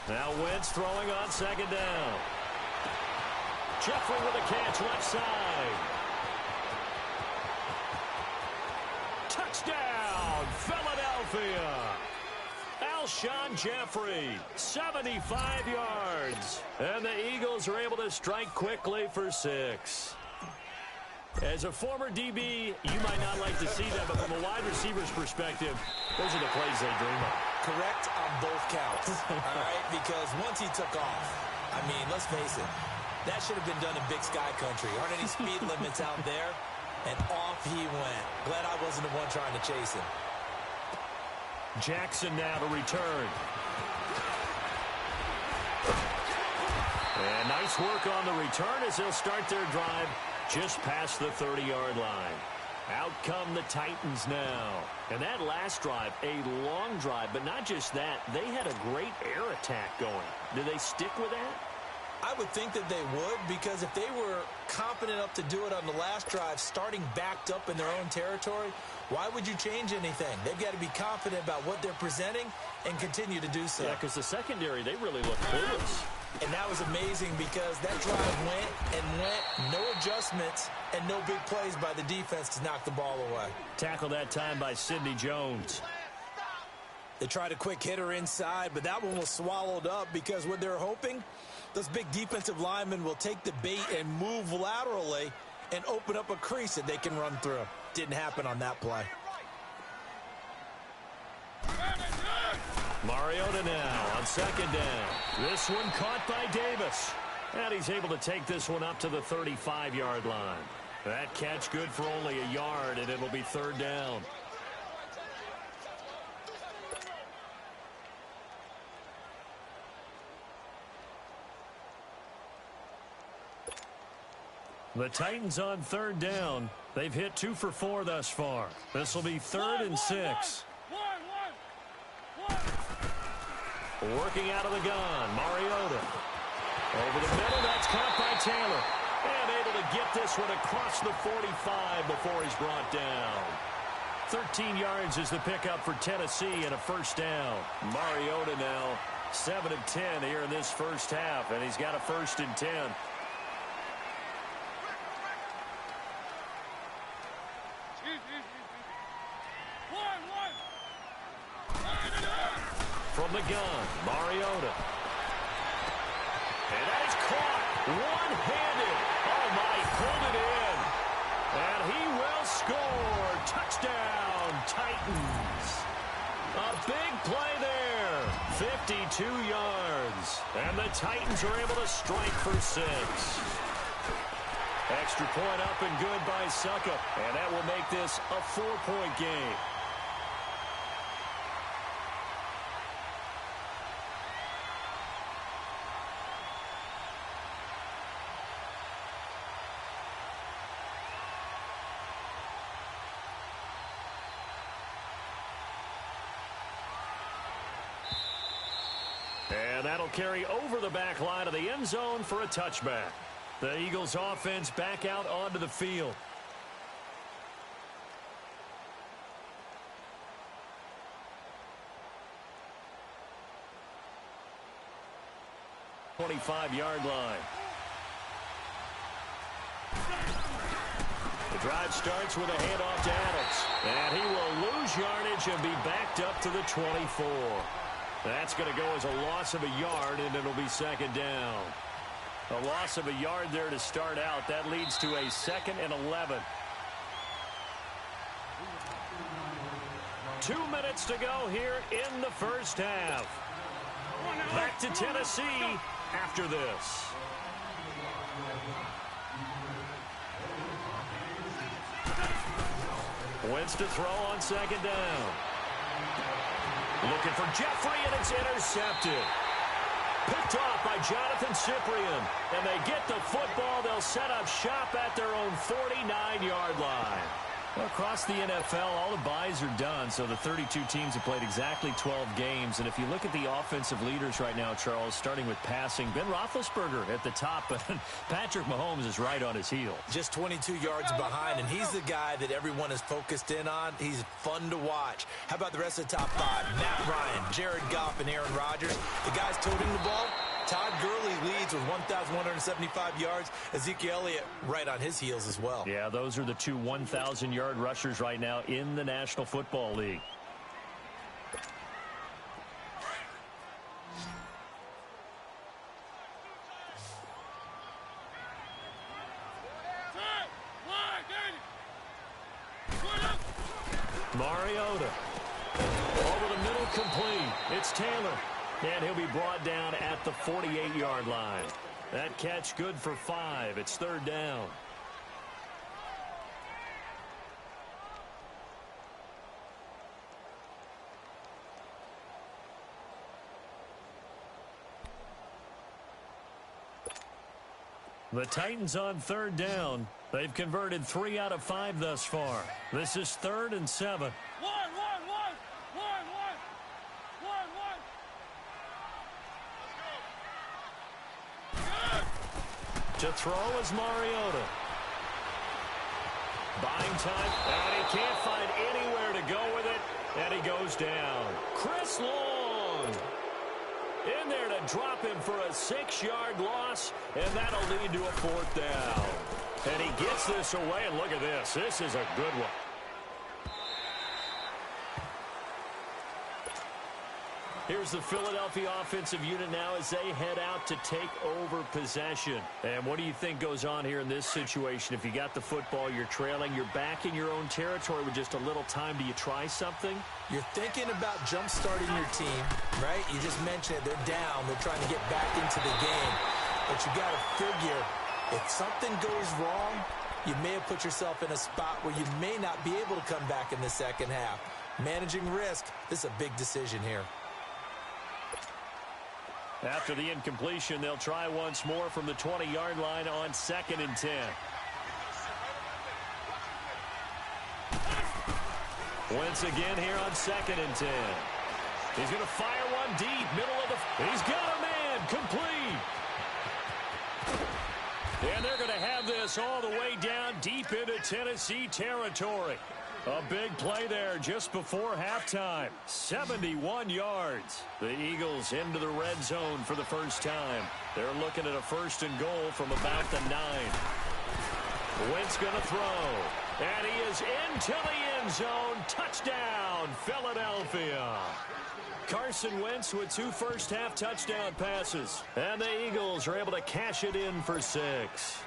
Now Wentz throwing on 2nd down. Jeffrey with a catch left side. Touchdown, Philadelphia. Alshon Jeffrey, 75 yards. And the Eagles are able to strike quickly for 6. As a former DB, you might not like to see that, but from a wide receiver's perspective, those are the plays they dream of. Correct on both counts, all right? Because once he took off, I mean, let's face it, that should have been done in Big Sky Country. Aren't any speed limits out there? And off he went. Glad I wasn't the one trying to chase him. Jackson now to return. And nice work on the return as they'll start their drive just past the 30-yard line. Out come the Titans now. And that last drive, a long drive, but not just that. They had a great air attack going. Do they stick with that? I would think that they would, because if they were confident enough to do it on the last drive, starting backed up in their own territory, why would you change anything? They've got to be confident about what they're presenting and continue to do so. Yeah, because the secondary, they really look clueless. And that was amazing because that drive went and went, no adjustments and no big plays by the defense to knock the ball away. Tackle that time by Sidney Jones. They tried a quick hitter inside, but that one was swallowed up because what they're hoping, those big defensive linemen will take the bait and move laterally and open up a crease that they can run through. Didn't happen on that play. Mariota now on second down. This one caught by Davis. And he's able to take this one up to the 35-yard line. That catch good for only a yard, and it'll be third down. The Titans on third down. They've hit 2 for 4 thus far. This will be third and 6. Working out of the gun, Mariota. Over the middle, that's caught by Taylor. And able to get this one across the 45 before he's brought down. 13 yards is the pickup for Tennessee and a first down. Mariota now 7 of 10 here in this first half, and he's got a first and 10. From the gun, Mariota. And that is caught one-handed. Oh, my, pulled it in. And he will score. Touchdown, Titans. A big play there. 52 yards. And the Titans are able to strike for 6. Extra point up and good by Suckup. And that will make this a 4-point game. And that'll carry over the back line of the end zone for a touchback. The Eagles offense back out onto the field. .25-yard line. The drive starts with a handoff to Adams. And he will lose yardage and be backed up to the 24. That's going to go as a loss of a yard, and it'll be second down. A loss of a yard there to start out. That leads to a 2nd and 11. 2 minutes to go here in the first half. Back to Tennessee after this. Wentz to throw on second down. Looking for Jeffrey, and it's intercepted. Picked off by Jonathan Cyprien. And they get the football. They'll set up shop at their own 49-yard line. Well, across the NFL, all the byes are done, so the 32 teams have played exactly 12 games. And if you look at the offensive leaders right now, Charles, starting with passing, Ben Roethlisberger at the top, but Patrick Mahomes is right on his heels. Just 22 yards behind, and he's the guy that everyone is focused in on. He's fun to watch. How about the rest of the top 5? Matt Ryan, Jared Goff, and Aaron Rodgers. The guys toting the ball. Todd Gurley leads with 1,175 yards. Ezekiel Elliott right on his heels as well. Yeah, those are the 2 1,000-yard rushers right now in the National Football League. Mariota. Over the middle, complete. It's Taylor. And he'll be brought down at the 48-yard line. That catch good for 5. It's third down. The Titans on third down. They've converted 3 out of 5 thus far. This is 3rd and 7. To throw is Mariota. Buying time, and he can't find anywhere to go with it, and he goes down. Chris Long in there to drop him for a 6-yard loss, and that'll lead to a 4th down. And he gets this away, and look at this. This is a good one. Here's the Philadelphia offensive unit now as they head out to take over possession. And what do you think goes on here in this situation? If you got the football, you're trailing, you're back in your own territory with just a little time. Do you try something? You're thinking about jump-starting your team, right? You just mentioned it. They're down. They're trying to get back into the game. But you got to figure, if something goes wrong, you may have put yourself in a spot where you may not be able to come back in the second half. Managing risk, this is a big decision here. After the incompletion, they'll try once more from the 20-yard line on 2nd and 10. Once again here on 2nd and 10. He's going to fire one deep, middle of the... He's got a man, complete. And they're going to have this all the way down deep into Tennessee territory. A big play there just before halftime. 71 yards. The Eagles into the red zone for the first time. They're looking at a 1st and goal from about the 9. Wentz going to throw. And he is into the end zone. Touchdown, Philadelphia. Carson Wentz with 2 first-half touchdown passes. And the Eagles are able to cash it in for 6.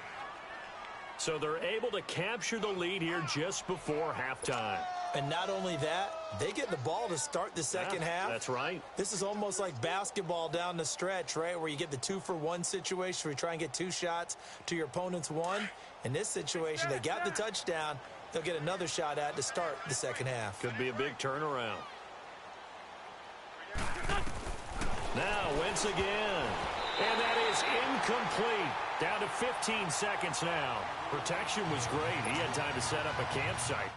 So they're able to capture the lead here just before halftime. And not only that, they get the ball to start the second half. That's right. This is almost like basketball down the stretch, right, where you get the 2-for-1 situation where you try and get 2 shots to your opponent's 1. In this situation, they got the touchdown. They'll get another shot at to start the second half. Could be a big turnaround. Now, Wentz again. And that is incomplete. Down to 15 seconds now. Protection was great. He had time to set up a campsite.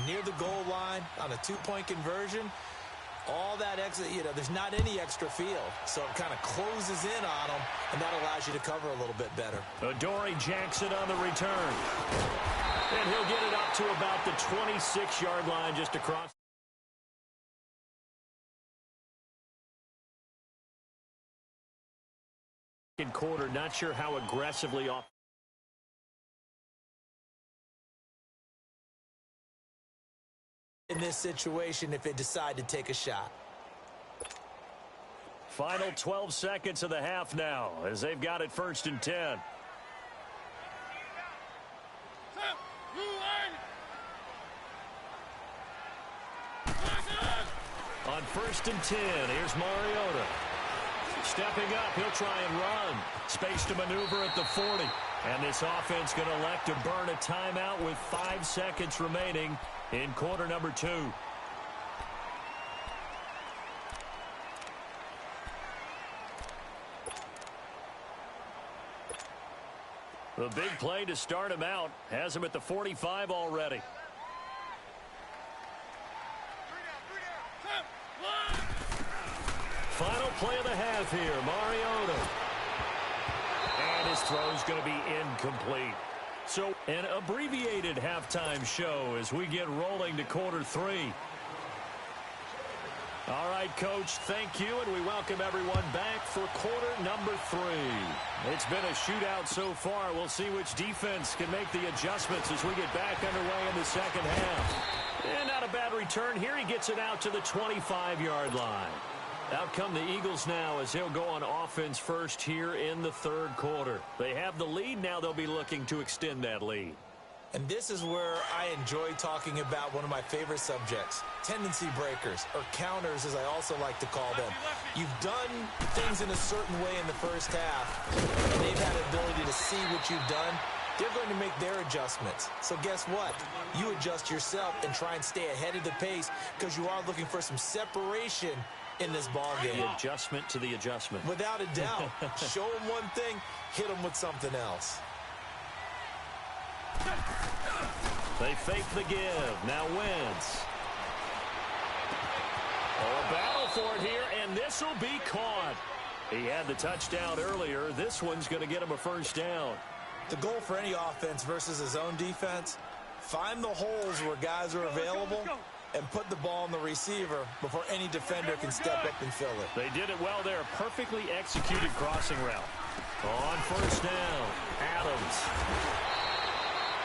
Near the goal line on a 2-point conversion. All that extra, there's not any extra field. So it kind of closes in on them, and that allows you to cover a little bit better. Adoree Jackson on the return. And he'll get it up to about the 26-yard line just across. In quarter, not sure how aggressively off. In this situation, if they decide to take a shot. Final 12 seconds of the half now as they've got it 1st and 10. On 1st and 10, here's Mariota. Stepping up, he'll try and run. Space to maneuver at the 40. And this offense going to elect to burn a timeout with 5 seconds remaining in quarter number 2. The big play to start him out has him at the 45 already. Final play of the half here, Mariota. And his throw's going to be incomplete. So an abbreviated halftime show as we get rolling to quarter 3. All right, Coach, thank you, and we welcome everyone back for quarter number 3. It's been a shootout so far. We'll see which defense can make the adjustments as we get back underway in the second half. And not a bad return here. He gets it out to the 25-yard line. Out come the Eagles now as they'll go on offense first here in the 3rd quarter. They have the lead. Now they'll be looking to extend that lead. And this is where I enjoy talking about one of my favorite subjects, tendency breakers, or counters as I also like to call them. You've done things in a certain way in the first half, and they've had the ability to see what you've done they're going to make their adjustments. So guess what? You adjust yourself and try and stay ahead of the pace because you are looking for some separation in this ball game. The adjustment to the adjustment. Without a doubt. Show them one thing, hit them with something else. They fake the give. Now Wentz. Oh, a battle for it here, and this will be caught. He had the touchdown earlier. This one's going to get him a first down. The goal for any offense versus a zone defense, find the holes where guys are available and put the ball on the receiver before any defender can step up and fill it. They did it well there. Perfectly executed crossing route. On first down, Adams.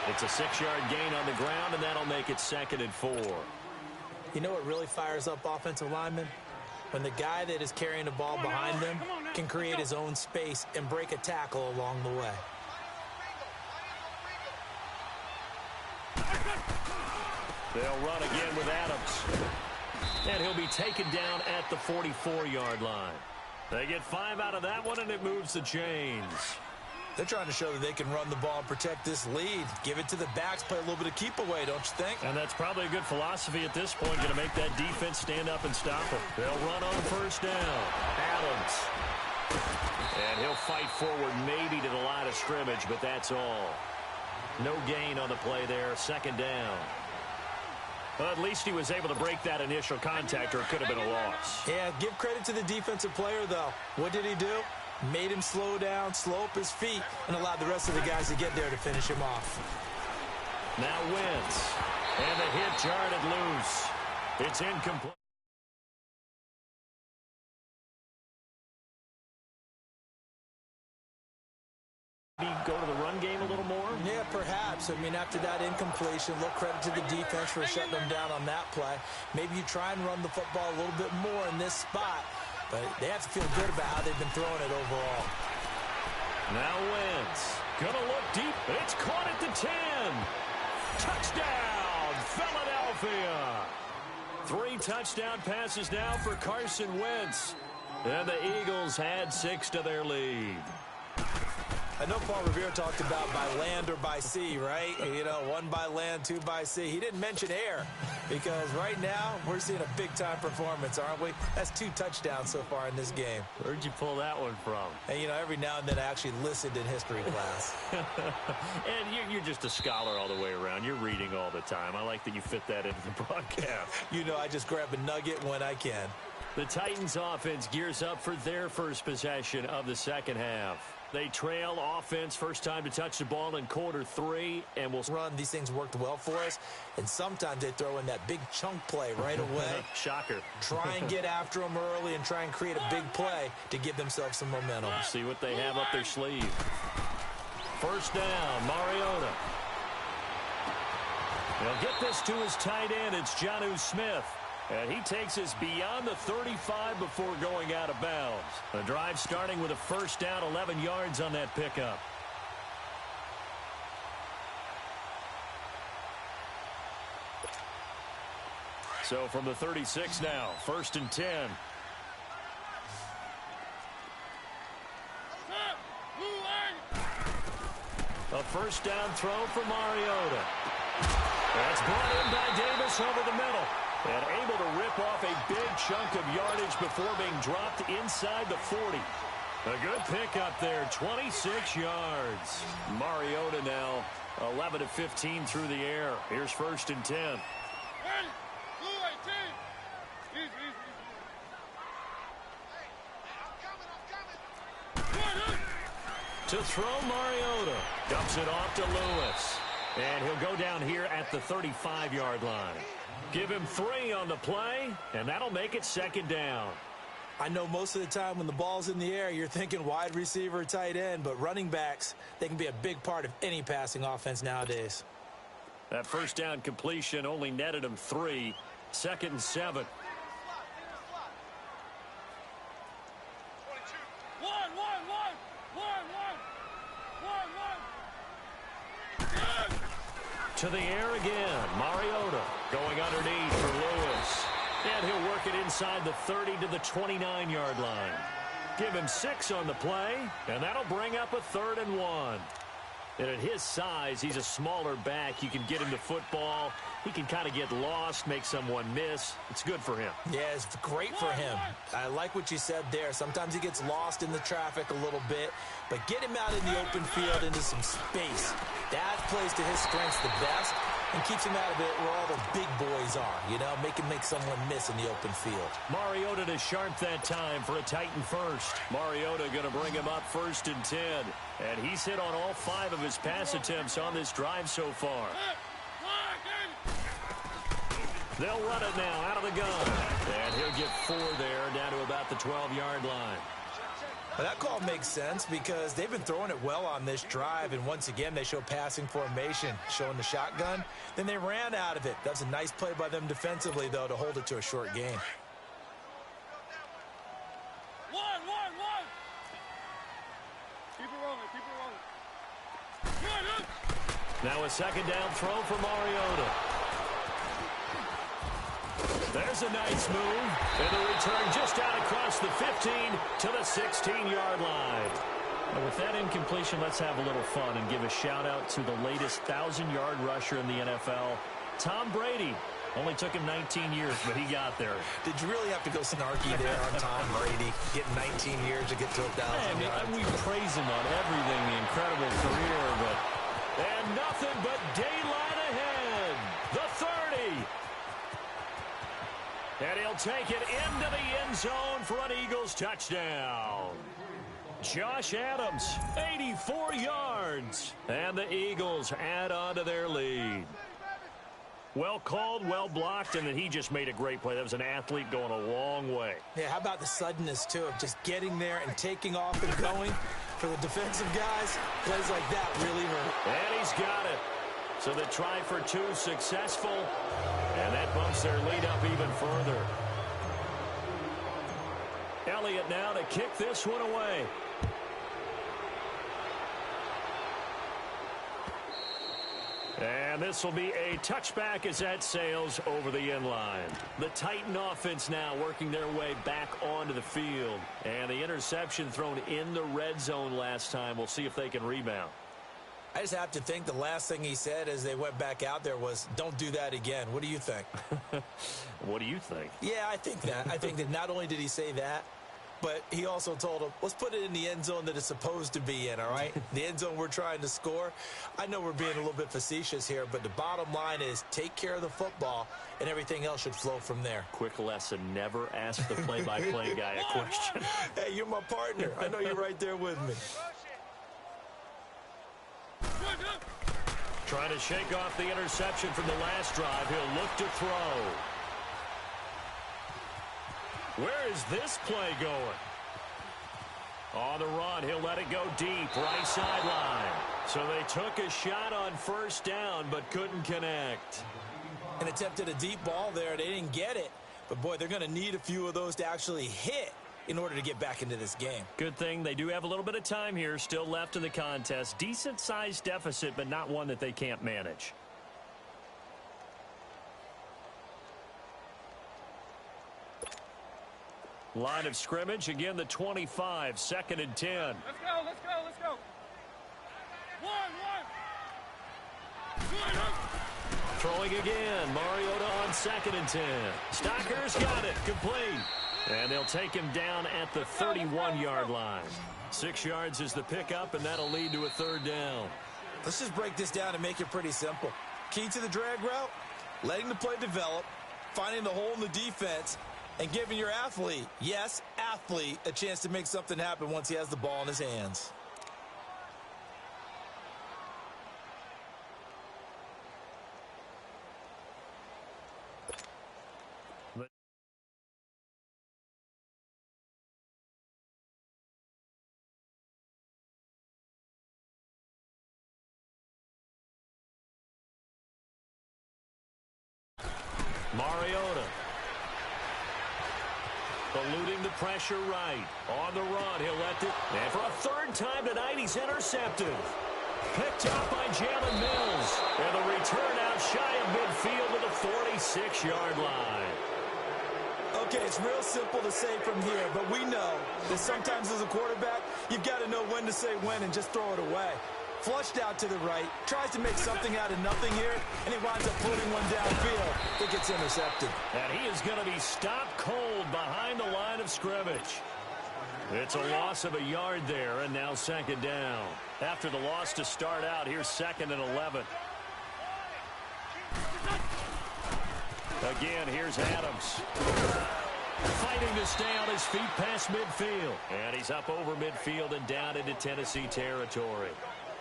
It's a 6-yard gain on the ground, and that'll make it 2nd and 4. You know what really fires up offensive linemen? When the guy that is carrying the ball behind them can create his own space and break a tackle along the way. They'll run again with Adams. And he'll be taken down at the 44-yard line. They get 5 out of that one, and it moves the chains. They're trying to show that they can run the ball and protect this lead. Give it to the backs, play a little bit of keep away, don't you think? And that's probably a good philosophy at this point, going to make that defense stand up and stop them. They'll run on first down. Adams. And he'll fight forward maybe to the line of scrimmage, but that's all. No gain on the play there. 2nd down. Well, at least he was able to break that initial contact, or it could have been a loss. Yeah, give credit to the defensive player, though. What did he do? Made him slow down, slow up his feet, and allowed the rest of the guys to get there to finish him off. Now Wentz. And the hit jarred loose. It's incomplete. Go to the run game a little more? Yeah, perhaps. I mean, after that incompletion, a little credit to the defense for shutting them down on that play. Maybe you try and run the football a little bit more in this spot, but they have to feel good about how they've been throwing it overall. Now Wentz. Gonna look deep. It's caught at the 10. Touchdown, Philadelphia. 3 touchdown passes now for Carson Wentz. And the Eagles add 6 to their lead. I know Paul Revere talked about by land or by sea, right? You know, 1 by land, 2 by sea. He didn't mention air because right now we're seeing a big-time performance, aren't we? That's 2 touchdowns so far in this game. Where'd you pull that one from? And, you know, every now and then I actually listened in history class. And you're just a scholar all the way around. You're reading all the time. I like that you fit that into the broadcast. You know, I just grab a nugget when I can. The Titans offense gears up for their first possession of the 2nd half. They trail offense, first time to touch the ball in quarter 3, and will run. These things worked well for us, and sometimes they throw in that big chunk play right away. Shocker. Try and get after them early and try and create a big play to give themselves some momentum. See what they have up their sleeve. First down, Mariota. They'll get this to his tight end. It's Jonnu Smith. And he takes us beyond the 35 before going out of bounds. The drive starting with a first down, 11 yards on that pickup. So from the 36 now, 1st and 10. A first down throw for Mariota. That's brought in by Davis over the middle. And able to rip off a big chunk of yardage before being dropped inside the 40. A good pickup there, 26 yards. Mariota now 11 of 15 through the air. Here's 1st and 10. To throw, Mariota. Dumps it off to Lewis. And he'll go down here at the 35-yard line. Give him 3 on the play, and that'll make it 2nd down. I know most of the time when the ball's in the air, you're thinking wide receiver, tight end, but running backs, they can be a big part of any passing offense nowadays. That first down completion only netted him 3. 2nd and 7. To the air again. Mariota going underneath for Lewis. And he'll work it inside the 30 to the 29-yard line. Give him 6 on the play, and that'll bring up a 3rd and 1. And at his size, he's a smaller back. You can get him the football. He can kind of get lost, make someone miss. It's good for him. Yeah, it's great for him. I like what you said there. Sometimes he gets lost in the traffic a little bit, but get him out in the open field into some space. That plays to his strengths the best and keeps him out of it where all the big boys are, you know, make someone miss in the open field. Mariota to Sharp that time for a Titan first. Mariota going to bring him up 1st and 10. And he's hit on all 5 of his pass attempts on this drive so far. They'll run it now out of the gun. And he'll get 4 there, down to about the 12-yard line. Well, that call makes sense because they've been throwing it well on this drive, and once again they show passing formation, showing the shotgun. Then they ran out of it. That's a nice play by them defensively, though, to hold it to a short game. One. Keep it rolling. Now a 2nd down throw for Mariota. There's a nice move. And the return just out across the 15 to the 16-yard line. And with that incompletion, let's have a little fun and give a shout-out to the latest 1,000-yard rusher in the NFL, Tom Brady. Only took him 19 years, but he got there. Did you really have to go snarky there on Tom Brady? Getting 19 years to get to 1,000 yards? We praise him on everything, the incredible career, but... And nothing but daylight ahead. The 30. And he'll take it into the end zone for an Eagles touchdown. Josh Adams, 84 yards. And the Eagles add on to their lead. Well called, well blocked, and then he just made a great play. That was an athlete going a long way. Yeah, how about the suddenness, too, of just getting there and taking off and going? For the defensive guys, plays like that really hurt. And he's got it. So the try for 2 successful, and that bumps their lead up even further. Elliott now to kick this one away. And this will be a touchback as that sails over the end line. The Titan offense now working their way back onto the field. And the interception thrown in the red zone last time. We'll see if they can rebound. I just have to think the last thing he said as they went back out there was, don't do that again. What do you think? What do you think? Yeah, I think that. I think that not only did he say that, but he also told him, let's put it in the end zone that it's supposed to be in, all right? The end zone we're trying to score. I know we're being a little bit facetious here, but the bottom line is take care of the football, and everything else should flow from there. Quick lesson, never ask the play-by-play guy a question. Hey, you're my partner. I know you're right there with me. Trying to shake off the interception from the last drive. He'll look to throw. Where is this play going? On the run, he'll let it go deep, right sideline. So they took a shot on 1st down, but couldn't connect. And attempted a deep ball there. They didn't get it. But, boy, they're going to need a few of those to actually hit in order to get back into this game. Good thing they do have a little bit of time here still left in the contest. Decent-sized deficit, but not one that they can't manage. Line of scrimmage, again the 25, 2nd and 10. Let's go. One. Throwing again, Mariota on 2nd and 10. Stocker's got it, complete. And they'll take him down at the 31-yard line. 6 yards is the pickup, and that'll lead to a 3rd down. Let's just break this down and make it pretty simple. Key to the drag route, letting the play develop, finding the hole in the defense, and giving your athlete, yes, athlete, a chance to make something happen once he has the ball in his hands. Mariota. Eluding the pressure right. On the run, he'll let it. And for a 3rd time tonight, he's intercepted. Picked up by Jalen Mills. And the return out shy of midfield to the 46-yard line. Okay, it's real simple to say from here, but we know that sometimes as a quarterback, you've got to know when to say when and just throw it away. Flushed out to the right, tries to make something out of nothing here, and he winds up putting one downfield. It gets intercepted. And he is going to be stopped cold behind the line of scrimmage. It's a loss of a yard there, and now second down. After the loss to start out, here's 2nd and 11. Again, here's Adams. Fighting to stay on his feet past midfield. And he's up over midfield and down into Tennessee territory.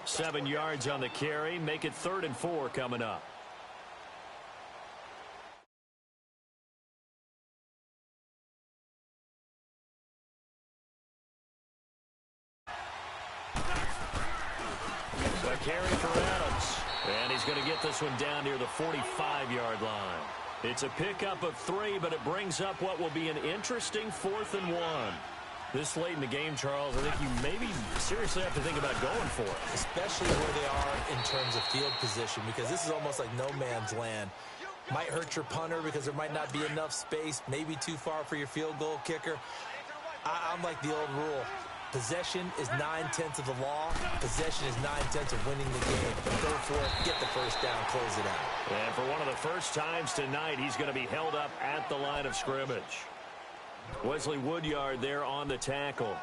7 yards on the carry. Make it 3rd and 4 coming up. A carry for Adams. And he's going to get this one down near the 45-yard line. It's a pickup of 3, but it brings up what will be an interesting 4th and 1. This late in the game, Charles, I think you maybe seriously have to think about going for it. Especially where they are in terms of field position, because this is almost like no man's land. Might hurt your punter because there might not be enough space, maybe too far for your field goal kicker. I'm like the old rule. Possession is 9/10 of the law. Possession is 9/10 of winning the game. Go for it, get the first down, close it out. And for one of the first times tonight, he's going to be held up at the line of scrimmage. Wesley Woodyard there on the tackle.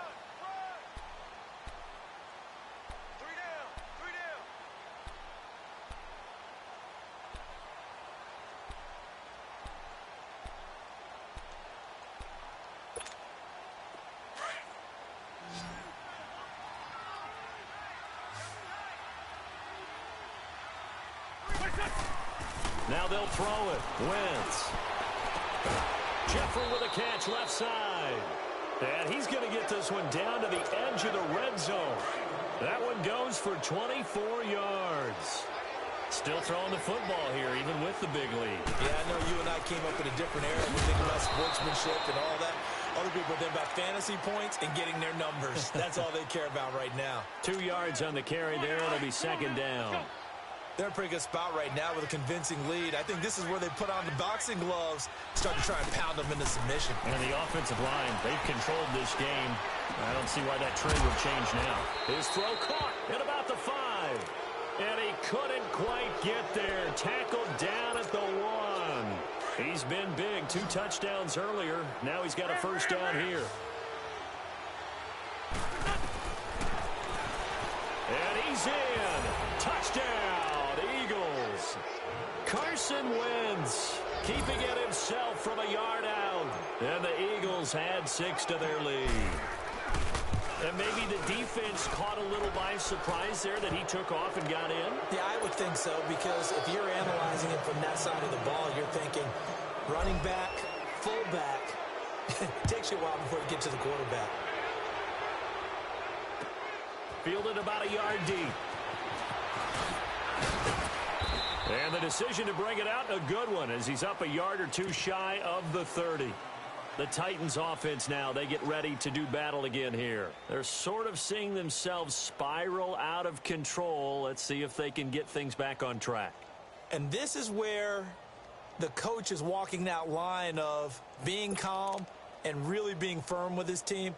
Now they'll throw it. Wentz. Jeffrey with a catch left side. And he's going to get this one down to the edge of the red zone. That one goes for 24 yards. Still throwing the football here, even with the big lead. Yeah, I know you and I came up in a different era. We think about sportsmanship and all that. Other people think about fantasy points and getting their numbers. That's all they care about right now. 2 yards on the carry there. It'll be second down. They're in a pretty good spot right now with a convincing lead. I think this is where they put on the boxing gloves, start to try and pound them into submission. And the offensive line, they've controlled this game. I don't see why that trend would change now. His throw caught at about the 5. And he couldn't quite get there. Tackled down at the 1. He's been big. 2 touchdowns earlier. Now he's got a first down here. And he's in. Touchdown. Eagles. Carson Wentz keeping it himself from a yard out. And the Eagles add 6 to their lead. And maybe the defense caught a little by surprise there that he took off and got in? Yeah, I would think so, because if you're analyzing it from that side of the ball, you're thinking running back, fullback. It takes you a while before you get to the quarterback. Fielded about a yard deep. And the decision to bring it out, a good one, as he's up a yard or 2 shy of the 30. The Titans offense now, they get ready to do battle again here. They're sort of seeing themselves spiral out of control. Let's see if they can get things back on track. And this is where the coach is walking that line of being calm and really being firm with his team.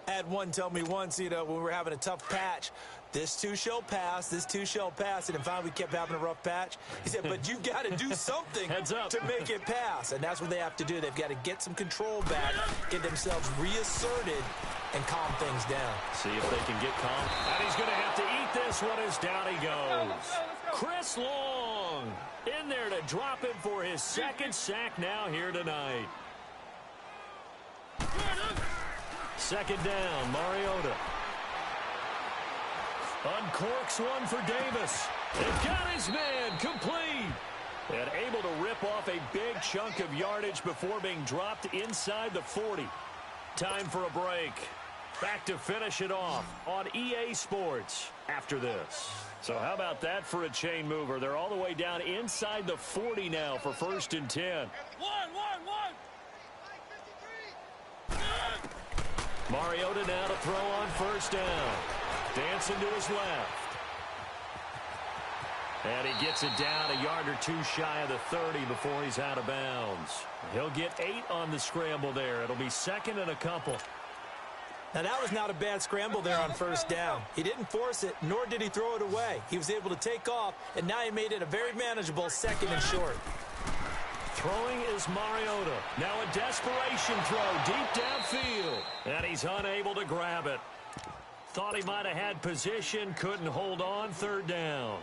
I had one tell me once, when we were having a tough patch, this too shall pass, this too shall pass. And finally we kept having a rough patch. He said, but you've got to do something to make it pass. And that's what they have to do. They've got to get some control back, get themselves reasserted, and calm things down. See if they can get calm. And he's going to have to eat this one as down he goes. Chris Long in there to drop him for his 2nd sack now here tonight. 2nd down, Mariota. Uncorks one for Davis. And got his man complete. And able to rip off a big chunk of yardage before being dropped inside the 40. Time for a break. Back to finish it off on EA Sports after this. So how about that for a chain mover? They're all the way down inside the 40 now for 1st and 10. Mariota now to throw on 1st down. Dancing to his left. And he gets it down a yard or 2 shy of the 30 before he's out of bounds. He'll get 8 on the scramble there. It'll be 2nd and a couple. Now, that was not a bad scramble there on first down. He didn't force it, nor did he throw it away. He was able to take off, and now he made it a very manageable 2nd and short. Throwing is Mariota. Now a desperation throw deep downfield. And he's unable to grab it. Thought he might have had position, couldn't hold on, 3rd down.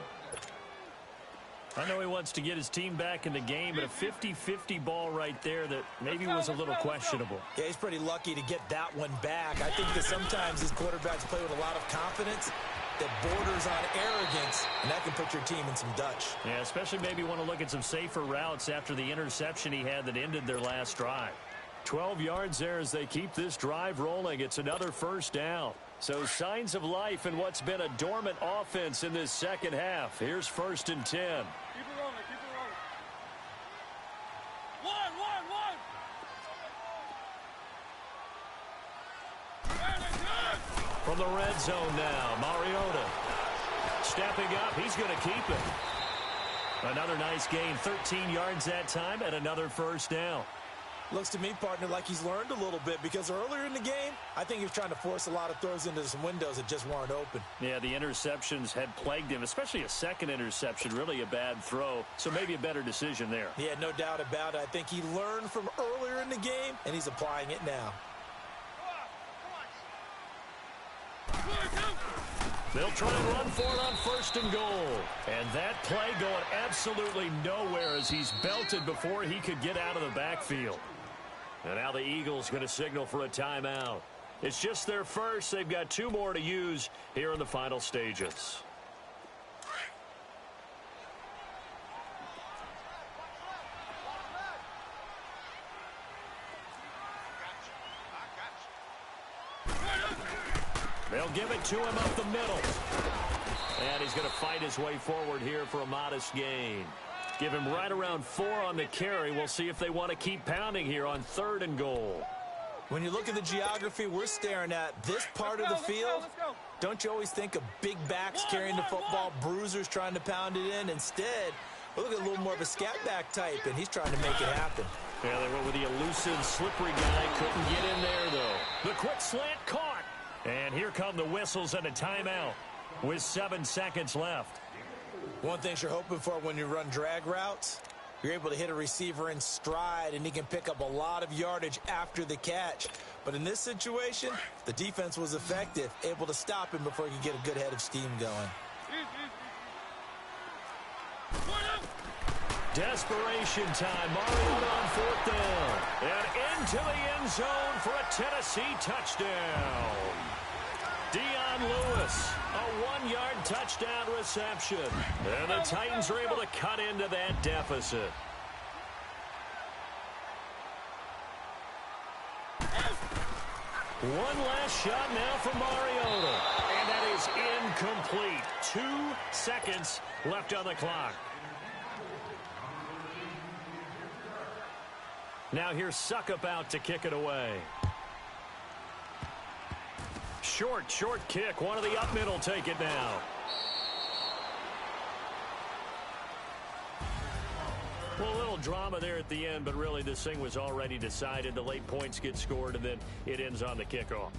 I know he wants to get his team back in the game, but a 50-50 ball right there that maybe was a little questionable. Yeah, he's pretty lucky to get that one back. I think that sometimes these quarterbacks play with a lot of confidence that borders on arrogance, and that can put your team in some Dutch. Yeah, especially maybe want to look at some safer routes after the interception he had that ended their last drive. 12 yards there as they keep this drive rolling. It's another 1st down. So signs of life in what's been a dormant offense in this 2nd half. Here's 1st and 10. Keep it rolling, keep it rolling. One. From the red zone now, Mariota. Stepping up, he's going to keep it. Another nice gain, 13 yards that time, and another 1st down. Looks to me, partner, like he's learned a little bit because earlier in the game, I think he was trying to force a lot of throws into some windows that just weren't open. Yeah, the interceptions had plagued him, especially a 2nd interception, really a bad throw. So maybe a better decision there. Yeah, no doubt about it. I think he learned from earlier in the game, and he's applying it now. They'll try and run for it on 1st and goal. And that play going absolutely nowhere as he's belted before he could get out of the backfield. And now the Eagles going to signal for a timeout. It's just their first. They've got 2 more to use here in the final stages. They'll give it to him up the middle. And he's going to fight his way forward here for a modest gain. Give him right around 4 on the carry. We'll see if they want to keep pounding here on 3rd and goal. When you look at the geography we're staring at, this part of the field, don't you always think of big backs carrying the football, bruisers trying to pound it in? Instead, look at a little more of a scat back type, and he's trying to make it happen. Yeah, they went with the elusive, slippery guy. Couldn't get in there, though. The quick slant caught. And here come the whistles and a timeout with 7 seconds left. One thing you're hoping for when you run drag routes, you're able to hit a receiver in stride, and he can pick up a lot of yardage after the catch. But in this situation, the defense was effective, able to stop him before he could get a good head of steam going. Desperation time. Mariota on 4th down. And into the end zone for a Tennessee touchdown. Dion Lewis, a 1-yard touchdown reception. And the Titans are able to cut into that deficit. One last shot now from Mariota. And that is incomplete. 2 seconds left on the clock. Now here's Suckup out to kick it away. Short kick. One of the up middle take it now. Well, a little drama there at the end, but really this thing was already decided. The late points get scored, and then it ends on the kickoff.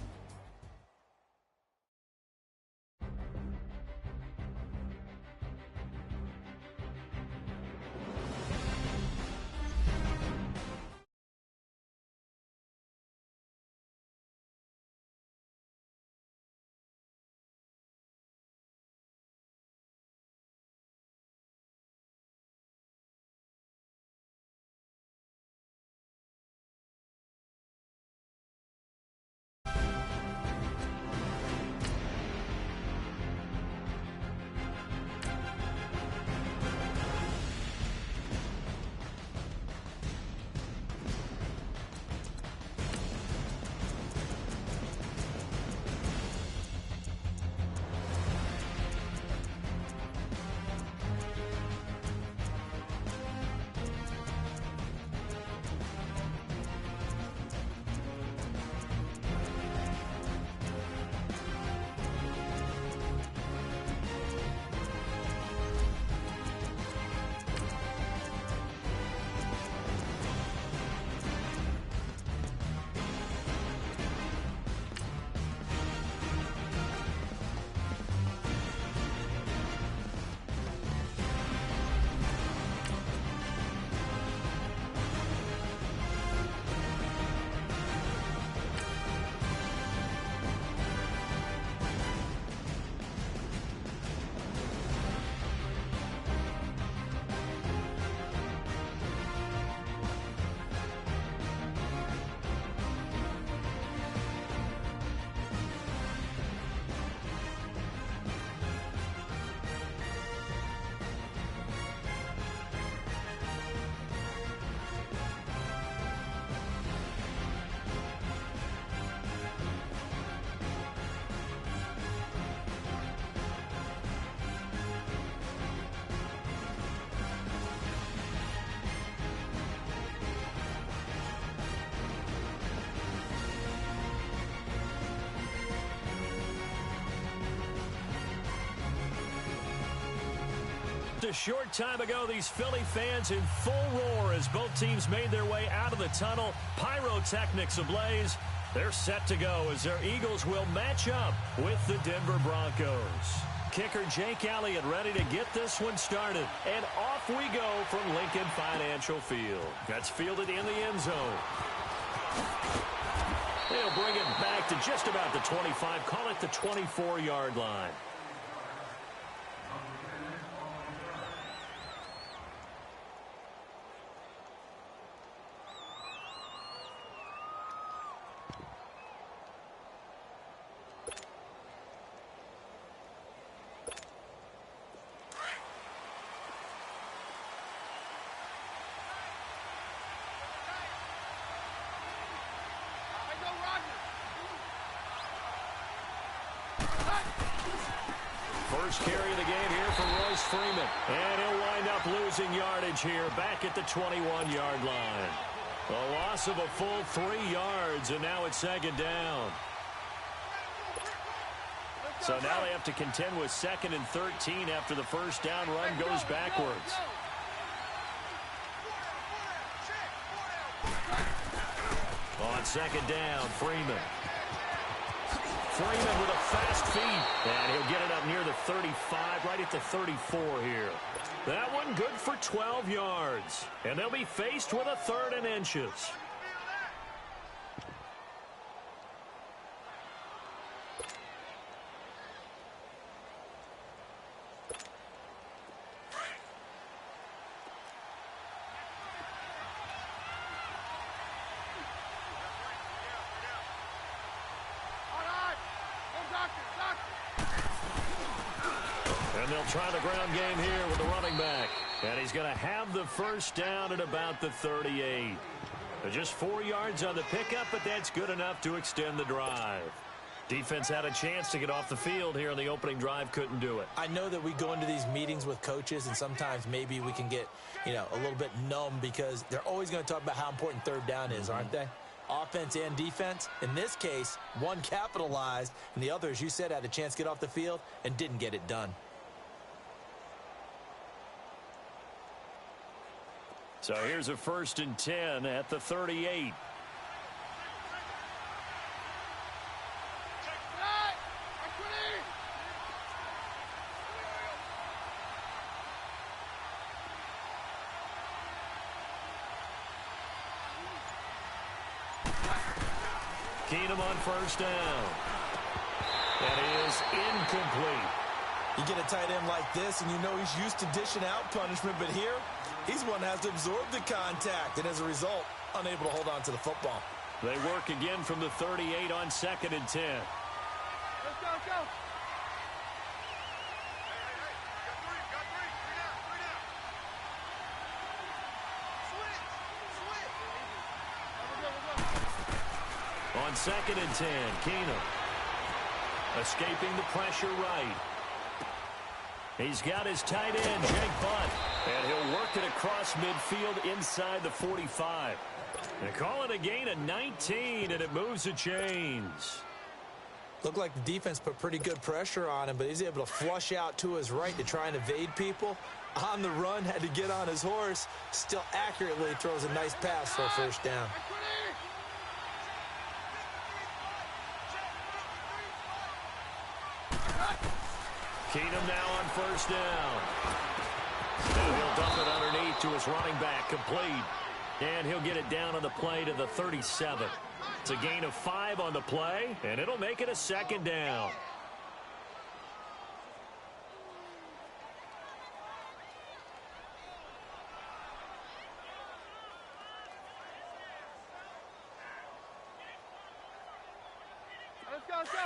A short time ago, these Philly fans in full roar as both teams made their way out of the tunnel. Pyrotechnics ablaze. They're set to go as their Eagles will match up with the Denver Broncos. Kicker Jake Elliott ready to get this one started. And off we go from Lincoln Financial Field. That's fielded in the end zone. They'll bring it back to just about the 25. Call it the 24-yard line. First carry of the game here for Royce Freeman. And he'll wind up losing yardage here back at the 21-yard line. A loss of a full 3 yards, and now it's second down. So now they have to contend with 2nd and 13 after the first down run goes backwards. On second down, Freeman. Freeman with a fast feet, and he'll get it up near the 35, right at the 34 here. That one good for 12 yards, and they'll be faced with a 3rd and inches. And they'll try the ground game here with the running back. And he's going to have the first down at about the 38. Just 4 yards on the pickup, but that's good enough to extend the drive. Defense had a chance to get off the field here on the opening drive, couldn't do it. I know that we go into these meetings with coaches, and sometimes maybe we can get, a little bit numb because they're always going to talk about how important 3rd down is, aren't they? Offense and defense. In this case, one capitalized, and the other, as you said, had a chance to get off the field and didn't get it done. So here's a 1st and 10 at the 38. Keenum on first down. That is incomplete. You get a tight end like this, and you know he's used to dishing out punishment, but here, he's one that has to absorb the contact, and as a result, unable to hold on to the football. They work again from the 38 on 2nd and 10. Let's go, let's go. On 2nd and 10, Keenum escaping the pressure right. He's got his tight end, Jake Butt, and he'll work it across midfield inside the 45. They call it a gain of 19, and it moves the chains. Looked like the defense put pretty good pressure on him, but he's able to flush out to his right to try and evade people. On the run, had to get on his horse. Still accurately throws a nice pass for a first down. Keenum now on first down. And he'll dump it underneath to his running back, complete. And he'll get it down on the play to the 37. It's a gain of 5 on the play, and it'll make it a 2nd down. Let's go, let's go.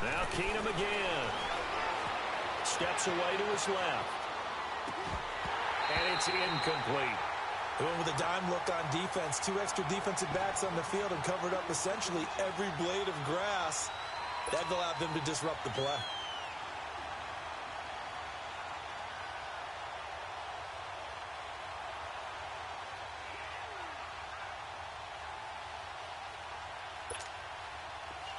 Now Keenum again. Steps away to his left. And it's incomplete. Went with a dime look on defense. 2 extra defensive backs on the field and covered up essentially every blade of grass. That allowed them to disrupt the play.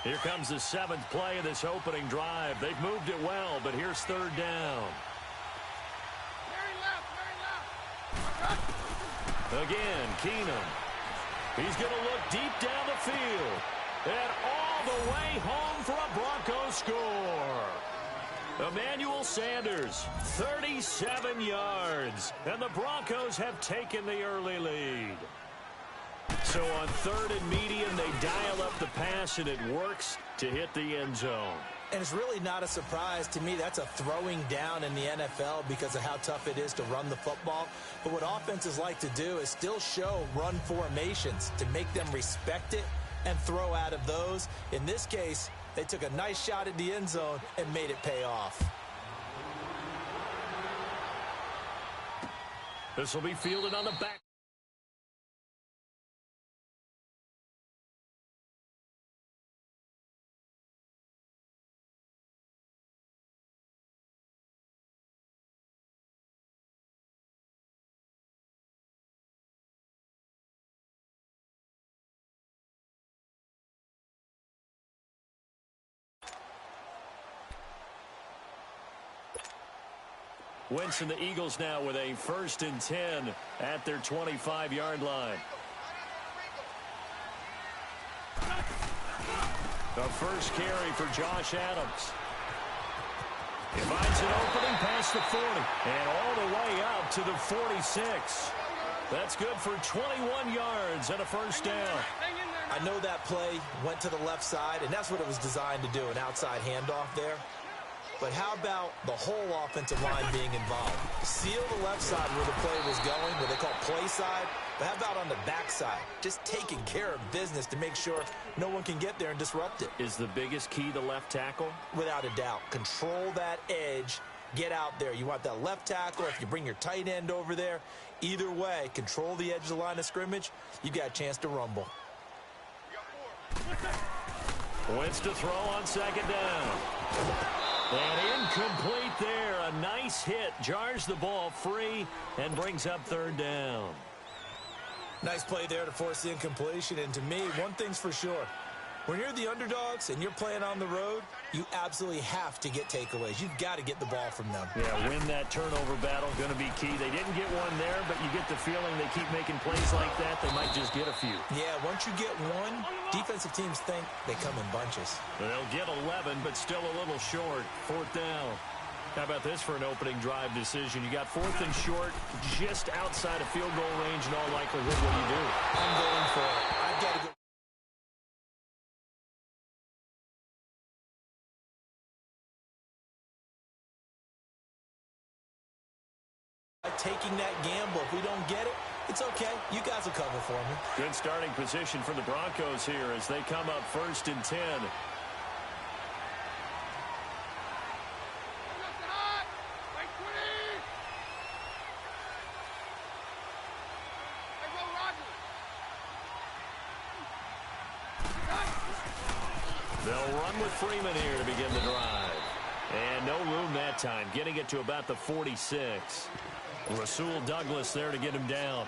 Here comes the 7th play of this opening drive. They've moved it well, but here's 3rd down. Again, Keenum. He's going to look deep down the field. And all the way home for a Broncos score. Emmanuel Sanders, 37 yards. And the Broncos have taken the early lead. So on 3rd and medium, they dial up the pass, and it works to hit the end zone. And it's really not a surprise to me. That's a throwing down in the NFL because of how tough it is to run the football. But what offenses like to do is still show run formations to make them respect it and throw out of those. In this case, they took a nice shot at the end zone and made it pay off. This will be fielded on the back. Wentz and the Eagles now with a 1st and 10 at their 25-yard line. The first carry for Josh Adams. He finds an opening past the 40 and all the way out to the 46. That's good for 21 yards and a 1st down. I know that play went to the left side, and that's what it was designed to do, an outside handoff there. But how about the whole offensive line being involved? Seal the left side where the play was going, what they call play side. But how about on the back side? Just taking care of business to make sure no one can get there and disrupt it. Is the biggest key the left tackle? Without a doubt. Control that edge. Get out there. You want that left tackle. If you bring your tight end over there, either way, control the edge of the line of scrimmage. You got a chance to rumble. Wentz to throw on 2nd down. And incomplete there. A nice hit. Jars the ball free and brings up 3rd down. Nice play there to force the incompletion. And to me, one thing's for sure. When you're the underdogs and you're playing on the road, you absolutely have to get takeaways. You've got to get the ball from them. Yeah, win that turnover battle, going to be key. They didn't get one there, but you get the feeling they keep making plays like that, they might just get a few. Yeah, once you get one, defensive teams think they come in bunches. They'll get 11, but still a little short. 4th down. How about this for an opening drive decision? You got 4th and short, just outside of field goal range in all likelihood. What do you do? I'm going for it. I've got to go. Taking that gamble. If we don't get it, it's okay. You guys will cover for me. Good starting position for the Broncos here as they come up 1st and 10. They'll run with Freeman here to begin the drive. And no room that time, getting it to about the 46. Rasul Douglas there to get him down.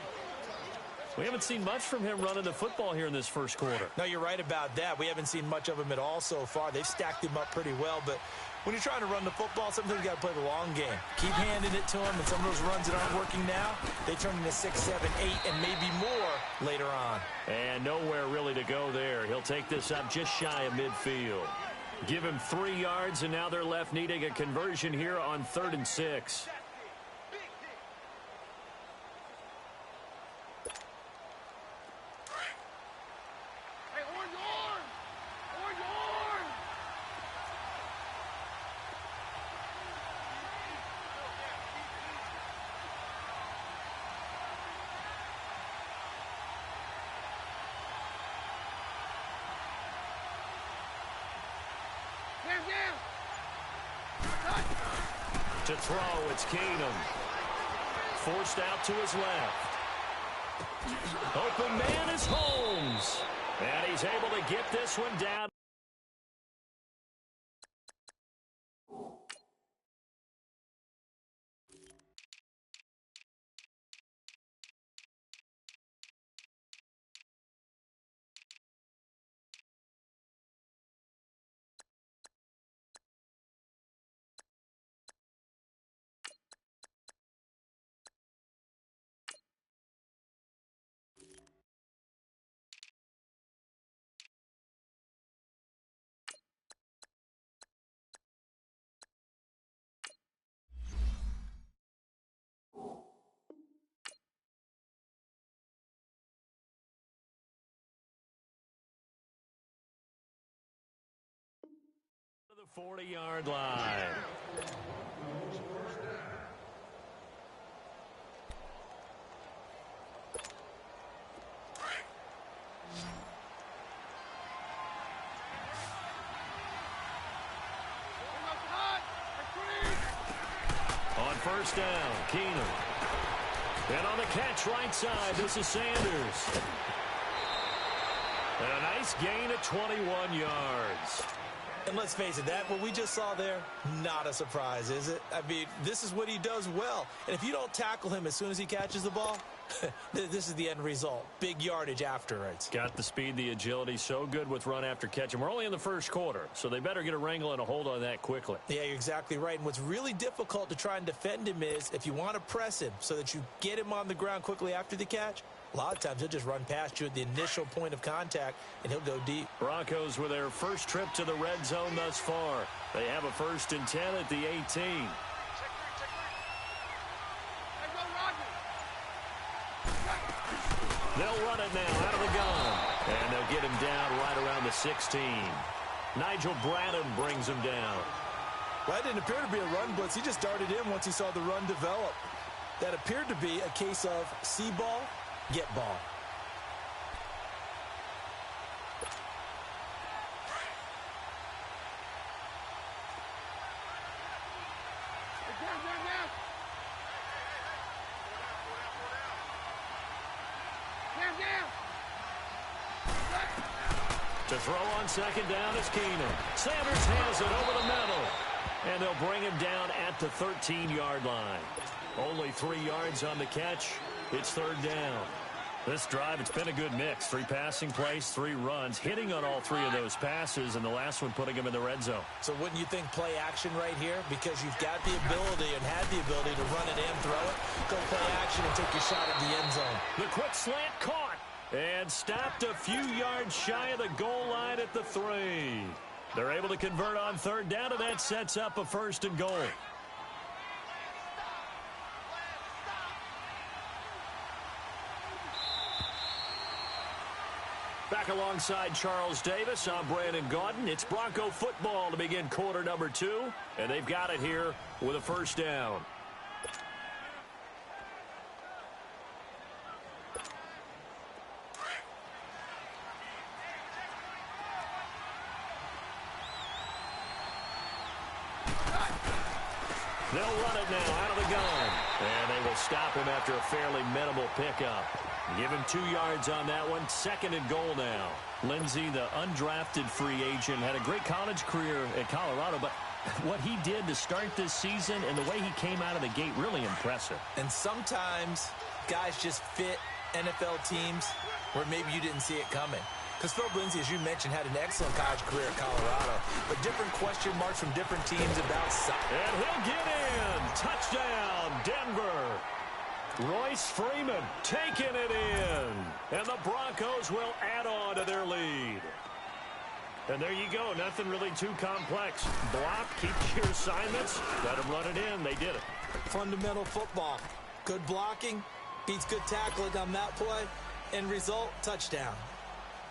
We haven't seen much from him running the football here in this 1st quarter. No, you're right about that. We haven't seen much of him at all so far. They've stacked him up pretty well, but when you're trying to run the football, sometimes you got to play the long game. Keep handing it to him, and some of those runs that aren't working now, they turn into 6, 7, 8, and maybe more later on. And nowhere really to go there. He'll take this up just shy of midfield. Give him 3 yards, and now they're left needing a conversion here on 3rd and 6. To throw, it's Keenum. Forced out to his left. Open man is Holmes. And he's able to get this one down. 40-yard line. On first down, Keenum. And on the catch right side, this is Sanders. And a nice gain of 21 yards. And let's face it, what we just saw there, not a surprise, is it? I mean, this is what he does well. And if you don't tackle him as soon as he catches the ball, this is the end result. Big yardage afterwards. Got the speed, the agility, so good with run after catch. And we're only in the first quarter, so they better get a wrangle and a hold on that quickly. Yeah, you're exactly right. And what's really difficult to try and defend him is if you want to press him so that you get him on the ground quickly after the catch, a lot of times he'll just run past you at the initial point of contact, and he'll go deep. Broncos with their first trip to the red zone thus far. They have a 1st and 10 at the 18. They'll run it now out of the gun. And they'll get him down right around the 16. Nigel Bradham brings him down. Well, that didn't appear to be a run blitz. He just darted in once he saw the run develop. That appeared to be a case of see ball, get ball. To throw on second down is Keenum. Sanders has it over the middle. And they'll bring him down at the 13-yard line. Only 3 yards on the catch. It's 3rd down. This drive, it's been a good mix. 3 passing plays, 3 runs, hitting on all 3 of those passes, and the last one putting him in the red zone. So wouldn't you think play action right here? Because you've got the ability and had the ability to run it and throw it. Go play action and take your shot at the end zone. The quick slant caught and stopped a few yards shy of the goal line at the 3. They're able to convert on 3rd down, and that sets up a 1st and goal. Back alongside Charles Davis, I'm Brandon Gaudin. It's Bronco football to begin quarter number 2, and they've got it here with a 1st down. They'll run it now out of the gun, and they will stop him after a fairly minimal pickup. Give him 2 yards on that one. 2nd and goal now. Lindsey, the undrafted free agent, had a great college career at Colorado, but what he did to start this season and the way he came out of the gate, really impressive. And sometimes guys just fit NFL teams where maybe you didn't see it coming. Because Phil Lindsey, as you mentioned, had an excellent college career at Colorado, but different question marks from different teams about size. And he'll get in. Touchdown, Denver. Royce Freeman taking it in. And the Broncos will add on to their lead. And there you go. Nothing really too complex. Block, keep your assignments, let them run it in. They did it. Fundamental football. Good blocking, beats good tackling on that play. End result, touchdown.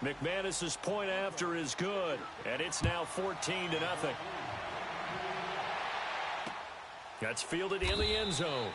McManus's point after is good. And it's now 14-0. That's fielded in the end zone.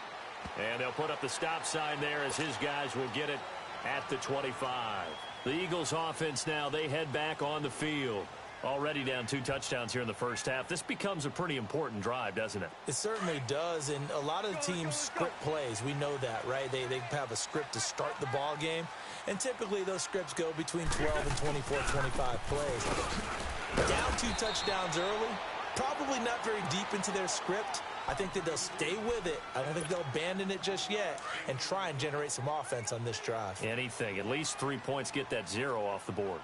And they'll put up the stop sign there as his guys will get it at the 25. The Eagles offense now, they head back on the field. Already down 2 touchdowns here in the first half. This becomes a pretty important drive, doesn't it? It certainly does, and a lot of the teams script plays. We know that, right? They have a script to start the ball game, and typically those scripts go between 12 and 24, 25 plays. Down 2 touchdowns early, probably not very deep into their script. I think that they'll stay with it. I don't think they'll abandon it just yet and try and generate some offense on this drive. Anything. At least 3 points, get that 0 off the board.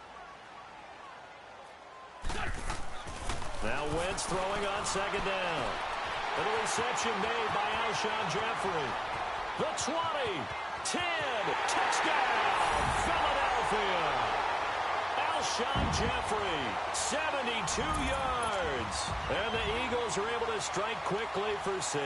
Now Wentz throwing on second down. And a reception made by Alshon Jeffrey. The 20, 10, touchdown, Philadelphia. Alshon Jeffrey, 72 yards. And the Eagles are able to strike quickly for 6.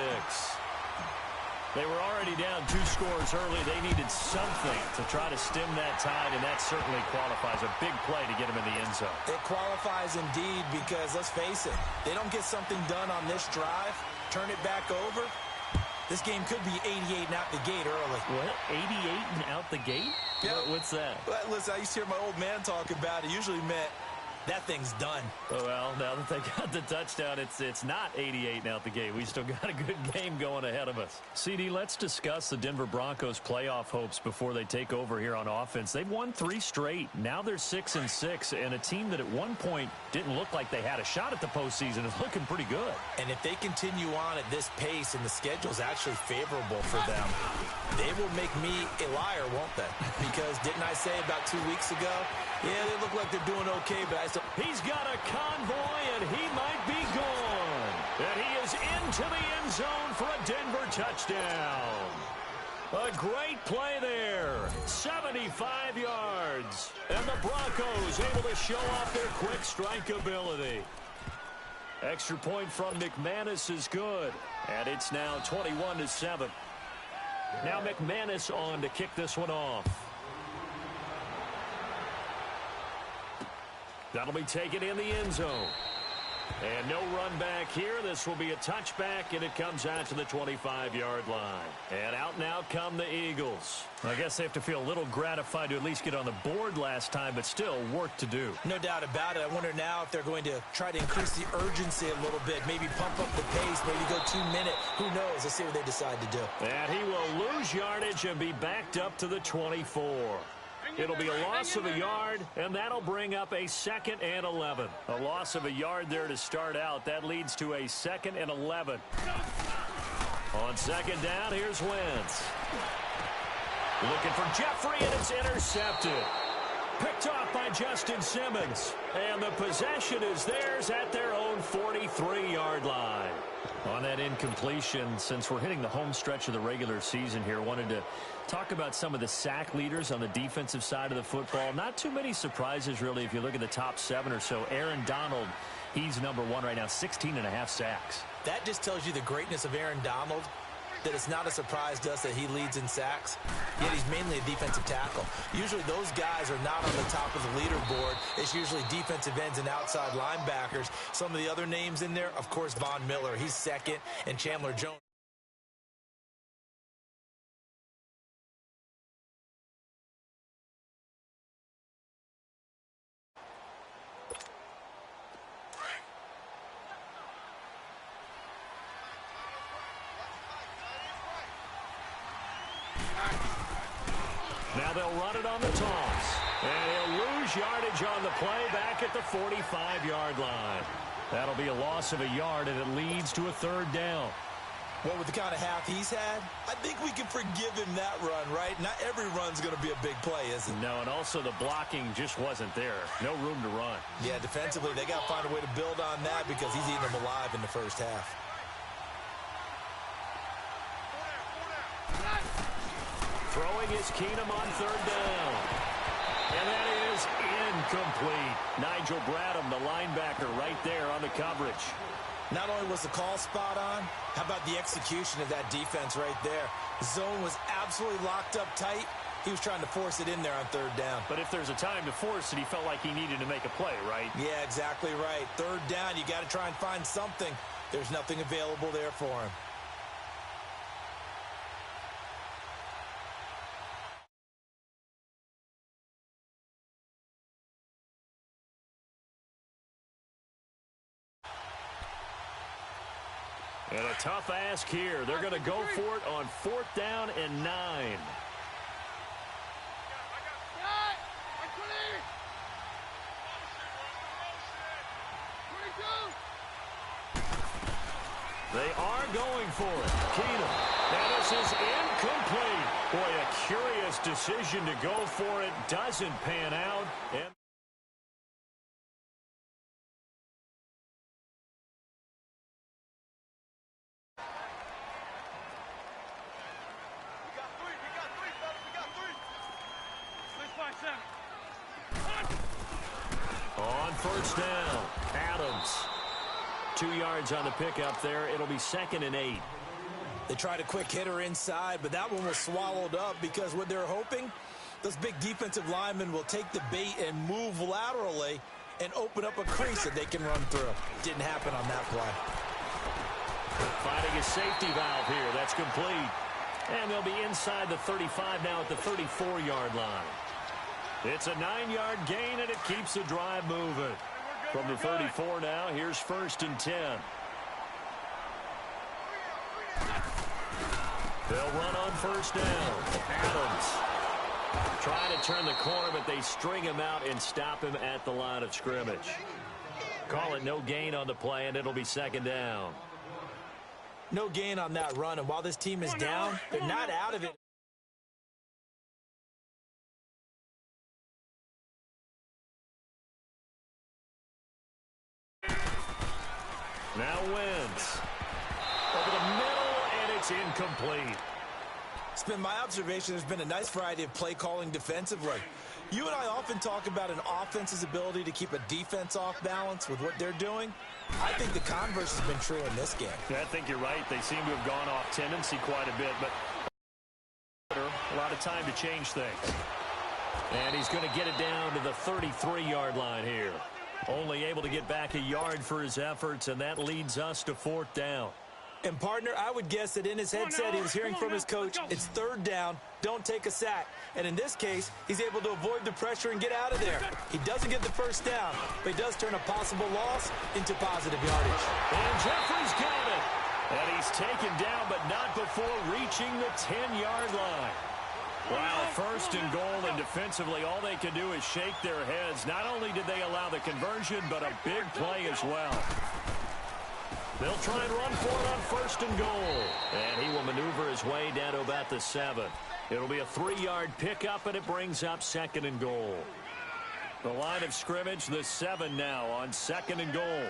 They were already down 2 scores early. They needed something to try to stem that tide, and that certainly qualifies. A big play to get them in the end zone. It qualifies indeed because, let's face it, they don't get something done on this drive, turn it back over, this game could be 88 and out the gate early. What? 88 and out the gate? Yeah. What's that? Well, listen, I used to hear my old man talk about it. Usually meant that thing's done. Well, now that they got the touchdown, it's not 88 and out the gate. We still got a good game going ahead of us. CD, let's discuss the Denver Broncos' playoff hopes before they take over here on offense. They've won 3 straight. Now they're 6-6, and a team that at one point didn't look like they had a shot at the postseason is looking pretty good. And if they continue on at this pace and the schedule's actually favorable for them, they will make me a liar, won't they? Because didn't I say about 2 weeks ago, yeah, they look like they're doing okay, but I still... He's got a convoy, and he might be gone. And he is into the end zone for a Denver touchdown. A great play there. 75 yards. And the Broncos able to show off their quick strike ability. Extra point from McManus is good. And it's now 21-7. Now McManus on to kick this one off. That'll be taken in the end zone. And no run back here. This will be a touchback, and it comes out to the 25-yard line. And out now come the Eagles. I guess they have to feel a little gratified to at least get on the board last time, but still work to do. No doubt about it. I wonder now if they're going to try to increase the urgency a little bit, maybe pump up the pace, maybe go 2 minute. Who knows? Let's see what they decide to do. And he will lose yardage and be backed up to the 24. It'll be a loss of a yard, and that'll bring up a 2nd and 11. A loss of a yard there to start out. That leads to a 2nd and 11. On 2nd down, here's Wentz. Looking for Jeffrey, and it's intercepted. Picked off by Justin Simmons. And the possession is theirs at their own 43-yard line. On that incompletion, since we're hitting the home stretch of the regular season here, wanted to talk about some of the sack leaders on the defensive side of the football. Not too many surprises, really, if you look at the top 7 or so. Aaron Donald, he's number 1 right now, 16.5 sacks. That just tells you the greatness of Aaron Donald, that it's not a surprise to us that he leads in sacks, yet he's mainly a defensive tackle. Usually those guys are not on the top of the leaderboard. It's usually defensive ends and outside linebackers. Some of the other names in there, of course, Von Miller, he's 2nd, and Chandler Jones. Now they'll run it on the toss. And he'll lose yardage on the play back at the 45-yard line. That'll be a loss of a yard, and it leads to a 3rd down. Well, with the kind of half he's had, I think we can forgive him that run, right? Not every run's going to be a big play, is it? No, and also the blocking just wasn't there. No room to run. Yeah, defensively, they got to find a way to build on that because he's eating them alive in the first half. Throwing is Keenum on 3rd down. And that is incomplete. Nigel Bradham, the linebacker, right there on the coverage. Not only was the call spot on, how about the execution of that defense right there? The zone was absolutely locked up tight. He was trying to force it in there on 3rd down. But if there's a time to force it, he felt like he needed to make a play, right? Yeah, exactly right. 3rd down, you got to try and find something. There's nothing available there for him. And a tough ask here. They're going to go for it on 4th down and 9. They are going for it. Keenum. And this is incomplete. Boy, a curious decision to go for it. Doesn't pan out. And on 1st down, Adams. 2 yards on the pickup there. It'll be 2nd and 8. They tried a quick hitter inside, but that one was swallowed up because what they're hoping, those big defensive linemen will take the bait and move laterally and open up a crease that they can run through. Didn't happen on that play. Finding a safety valve here. That's complete. And they'll be inside the 35 now at the 34-yard line. It's a 9-yard gain, and it keeps the drive moving. From the 34 now, here's 1st and 10. They'll run on 1st down. Adams trying to turn the corner, but they string him out and stop him at the line of scrimmage. Call it no gain on the play, and it'll be 2nd down. No gain on that run, and while this team is down, they're not out of it. Now wins. Over the middle, and it's incomplete. It's been my observation there's been a nice variety of play calling defensively. You and I often talk about an offense's ability to keep a defense off balance with what they're doing. I think the converse has been true in this game. Yeah, I think you're right. They seem to have gone off tendency quite a bit, but a lot of time to change things. And he's going to get it down to the 33-yard line here. Only able to get back a yard for his efforts, and that leads us to 4th down. And, partner, I would guess that in his headset he was hearing from his coach, it's 3rd down, don't take a sack. And in this case, he's able to avoid the pressure and get out of there. He doesn't get the 1st down, but he does turn a possible loss into positive yardage. And Jeffrey's got it. And he's taken down, but not before reaching the 10-yard line. Wow, 1st and goal, and defensively all they can do is shake their heads. Not only did they allow the conversion, but a big play as well. They'll try and run for it on 1st and goal. And he will maneuver his way down to about the 7. It'll be a 3-yard pickup, and it brings up 2nd and goal. The line of scrimmage, the 7 now on 2nd and goal.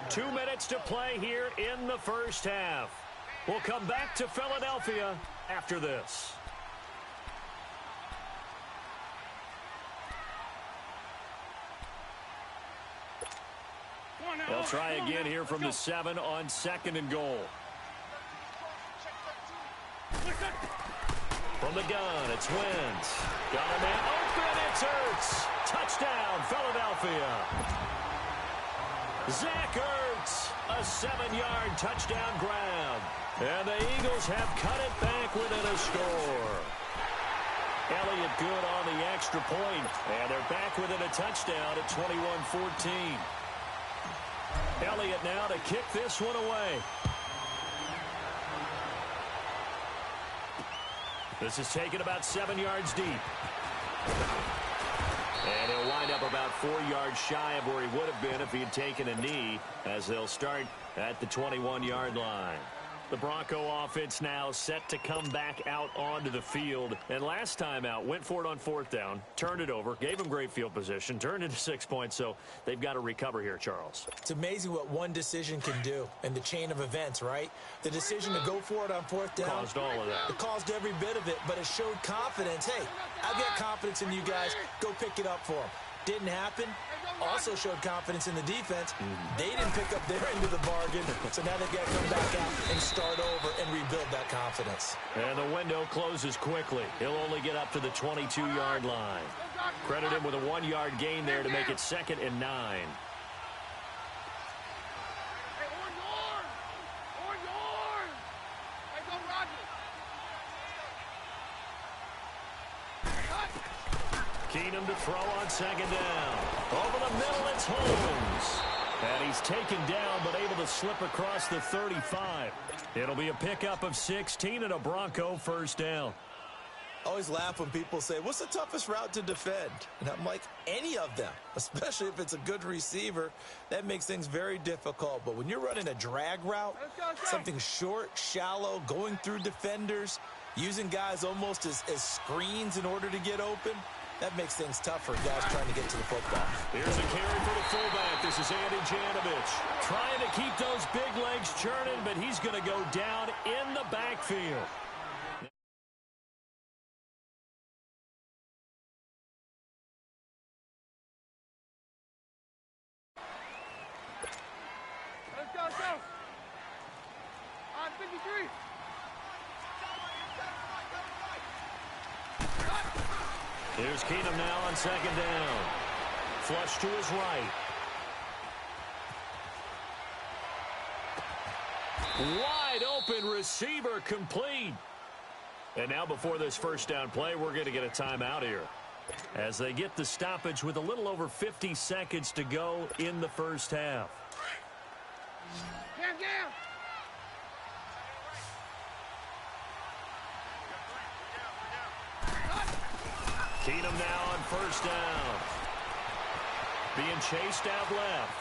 Two minutes to play here in the 1st half. We'll come back to Philadelphia after this. They'll try again here from the 7 on 2nd and goal. From the gun, it's Wentz. Got a man open, it's Ertz. Touchdown, Philadelphia. Zach Ertz, a 7-yard touchdown grab. And the Eagles have cut it back within a score. Elliott good on the extra point. And they're back within a touchdown at 21-14. Elliott now to kick this one away. This is taken about 7 yards deep. And he'll wind up about 4 yards shy of where he would have been if he had taken a knee, as they'll start at the 21-yard line. The Bronco offense now set to come back out onto the field. And last time out, went for it on 4th down, turned it over, gave him great field position, turned into 6 points, so they've got to recover here, Charles. It's amazing what one decision can do in the chain of events, right? The decision to go for it on 4th down. Caused all of that. It caused every bit of it, but it showed confidence. Hey, I've got confidence in you guys. Go pick it up for them. Didn't happen. Also showed confidence in the defense. They didn't pick up their end of the bargain, so now they've got to come back out and start over and rebuild that confidence. And the window closes quickly. He'll only get up to the 22-yard line. Credit him with a 1-yard gain there to make it 2nd and 9. Keenum to throw on 2nd down. Over the middle, it's Holmes. And he's taken down, but able to slip across the 35. It'll be a pickup of 16 and a Bronco 1st down. I always laugh when people say, what's the toughest route to defend? And I'm like, any of them, especially if it's a good receiver. That makes things very difficult. But when you're running a drag route, something short, shallow, going through defenders, using guys almost as screens in order to get open, that makes things tough for guys trying to get to the football. Here's a carry for the fullback. This is Andy Janovich. Trying to keep those big legs churning, but he's going to go down in the backfield. Here's Keenum now on second down. Flush to his right. Wide open receiver complete. And now before this first down play, we're going to get a timeout here, as they get the stoppage with a little over 50 seconds to go in the first half. Down. Keenum now on first down. Being chased out left.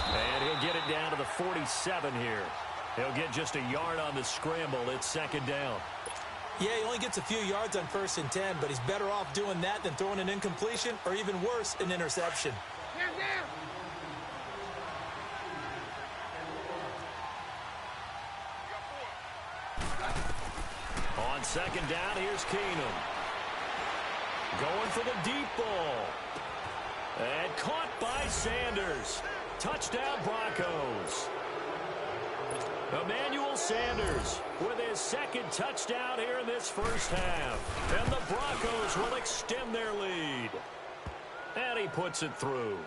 And he'll get it down to the 47 here. He'll get just a yard on the scramble. It's second down. Yeah, he only gets a few yards on 1st and 10, but he's better off doing that than throwing an incompletion, or even worse, an interception. Down. On second down, here's Keenum. Going for the deep ball. And caught by Sanders. Touchdown, Broncos. Emmanuel Sanders with his second touchdown here in this first half. And the Broncos will extend their lead. And he puts it through.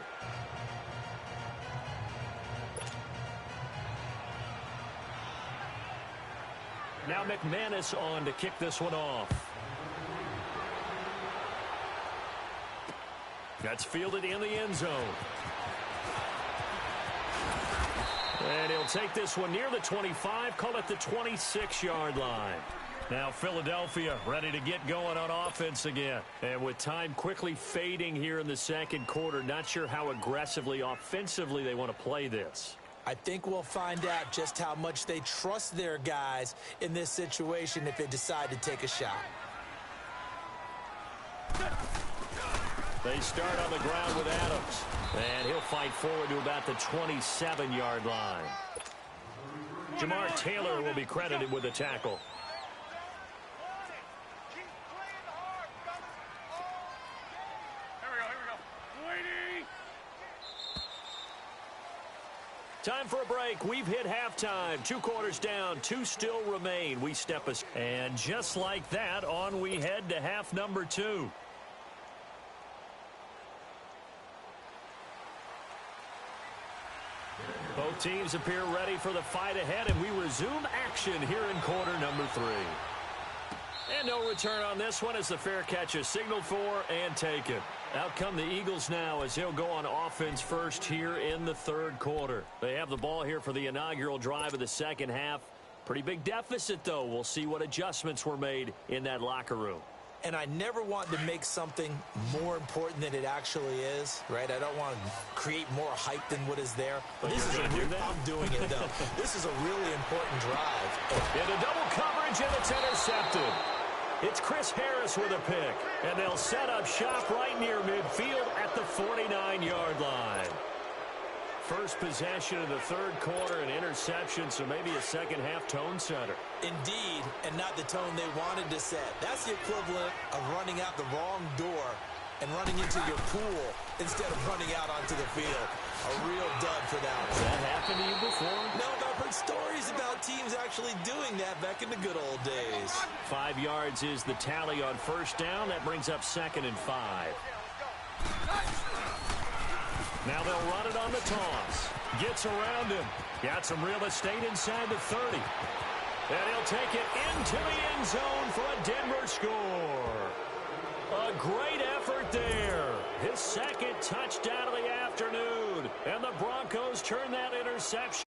Now McManus on to kick this one off. That's fielded in the end zone. And he'll take this one near the 25, call it the 26-yard line. Now Philadelphia ready to get going on offense again. And with time quickly fading here in the second quarter, not sure how aggressively offensively they want to play this. I think we'll find out just how much they trust their guys in this situation if they decide to take a shot. They start on the ground with Adams. And he'll fight forward to about the 27-yard line. Jamar Taylor will be credited with a tackle. Time for a break. We've hit halftime. 2 quarters down. 2 still remain. We step us. And just like that, on we head to half number 2. Both teams appear ready for the fight ahead, and we resume action here in quarter number 3. And no return on this one as the fair catch is signaled for and taken. Out come the Eagles now as they'll go on offense first here in the third quarter. They have the ball here for the inaugural drive of the second half. Pretty big deficit, though. We'll see what adjustments were made in that locker room. And I never want to make something more important than it actually is, right? I don't want to create more hype than what is there. But this is I'm doing it, though. This is a really important drive. Into double coverage, and it's intercepted. It's Chris Harris with a pick, and they'll set up shop right near midfield at the 49-yard line. First possession of the third quarter, an interception, so maybe a second-half tone setter. Indeed, and not the tone they wanted to set. That's the equivalent of running out the wrong door and running into your pool instead of running out onto the field. A real dud for that one. Has that happened to you before? No, but I've heard stories about teams actually doing that back in the good old days. 5 yards is the tally on first down. That brings up 2nd and 5. Now they'll run it on the toss. Gets around him. Got some real estate inside the 30. And he'll take it into the end zone for a Denver score. A great effort there. His second touchdown of the afternoon. And the Broncos turn that interception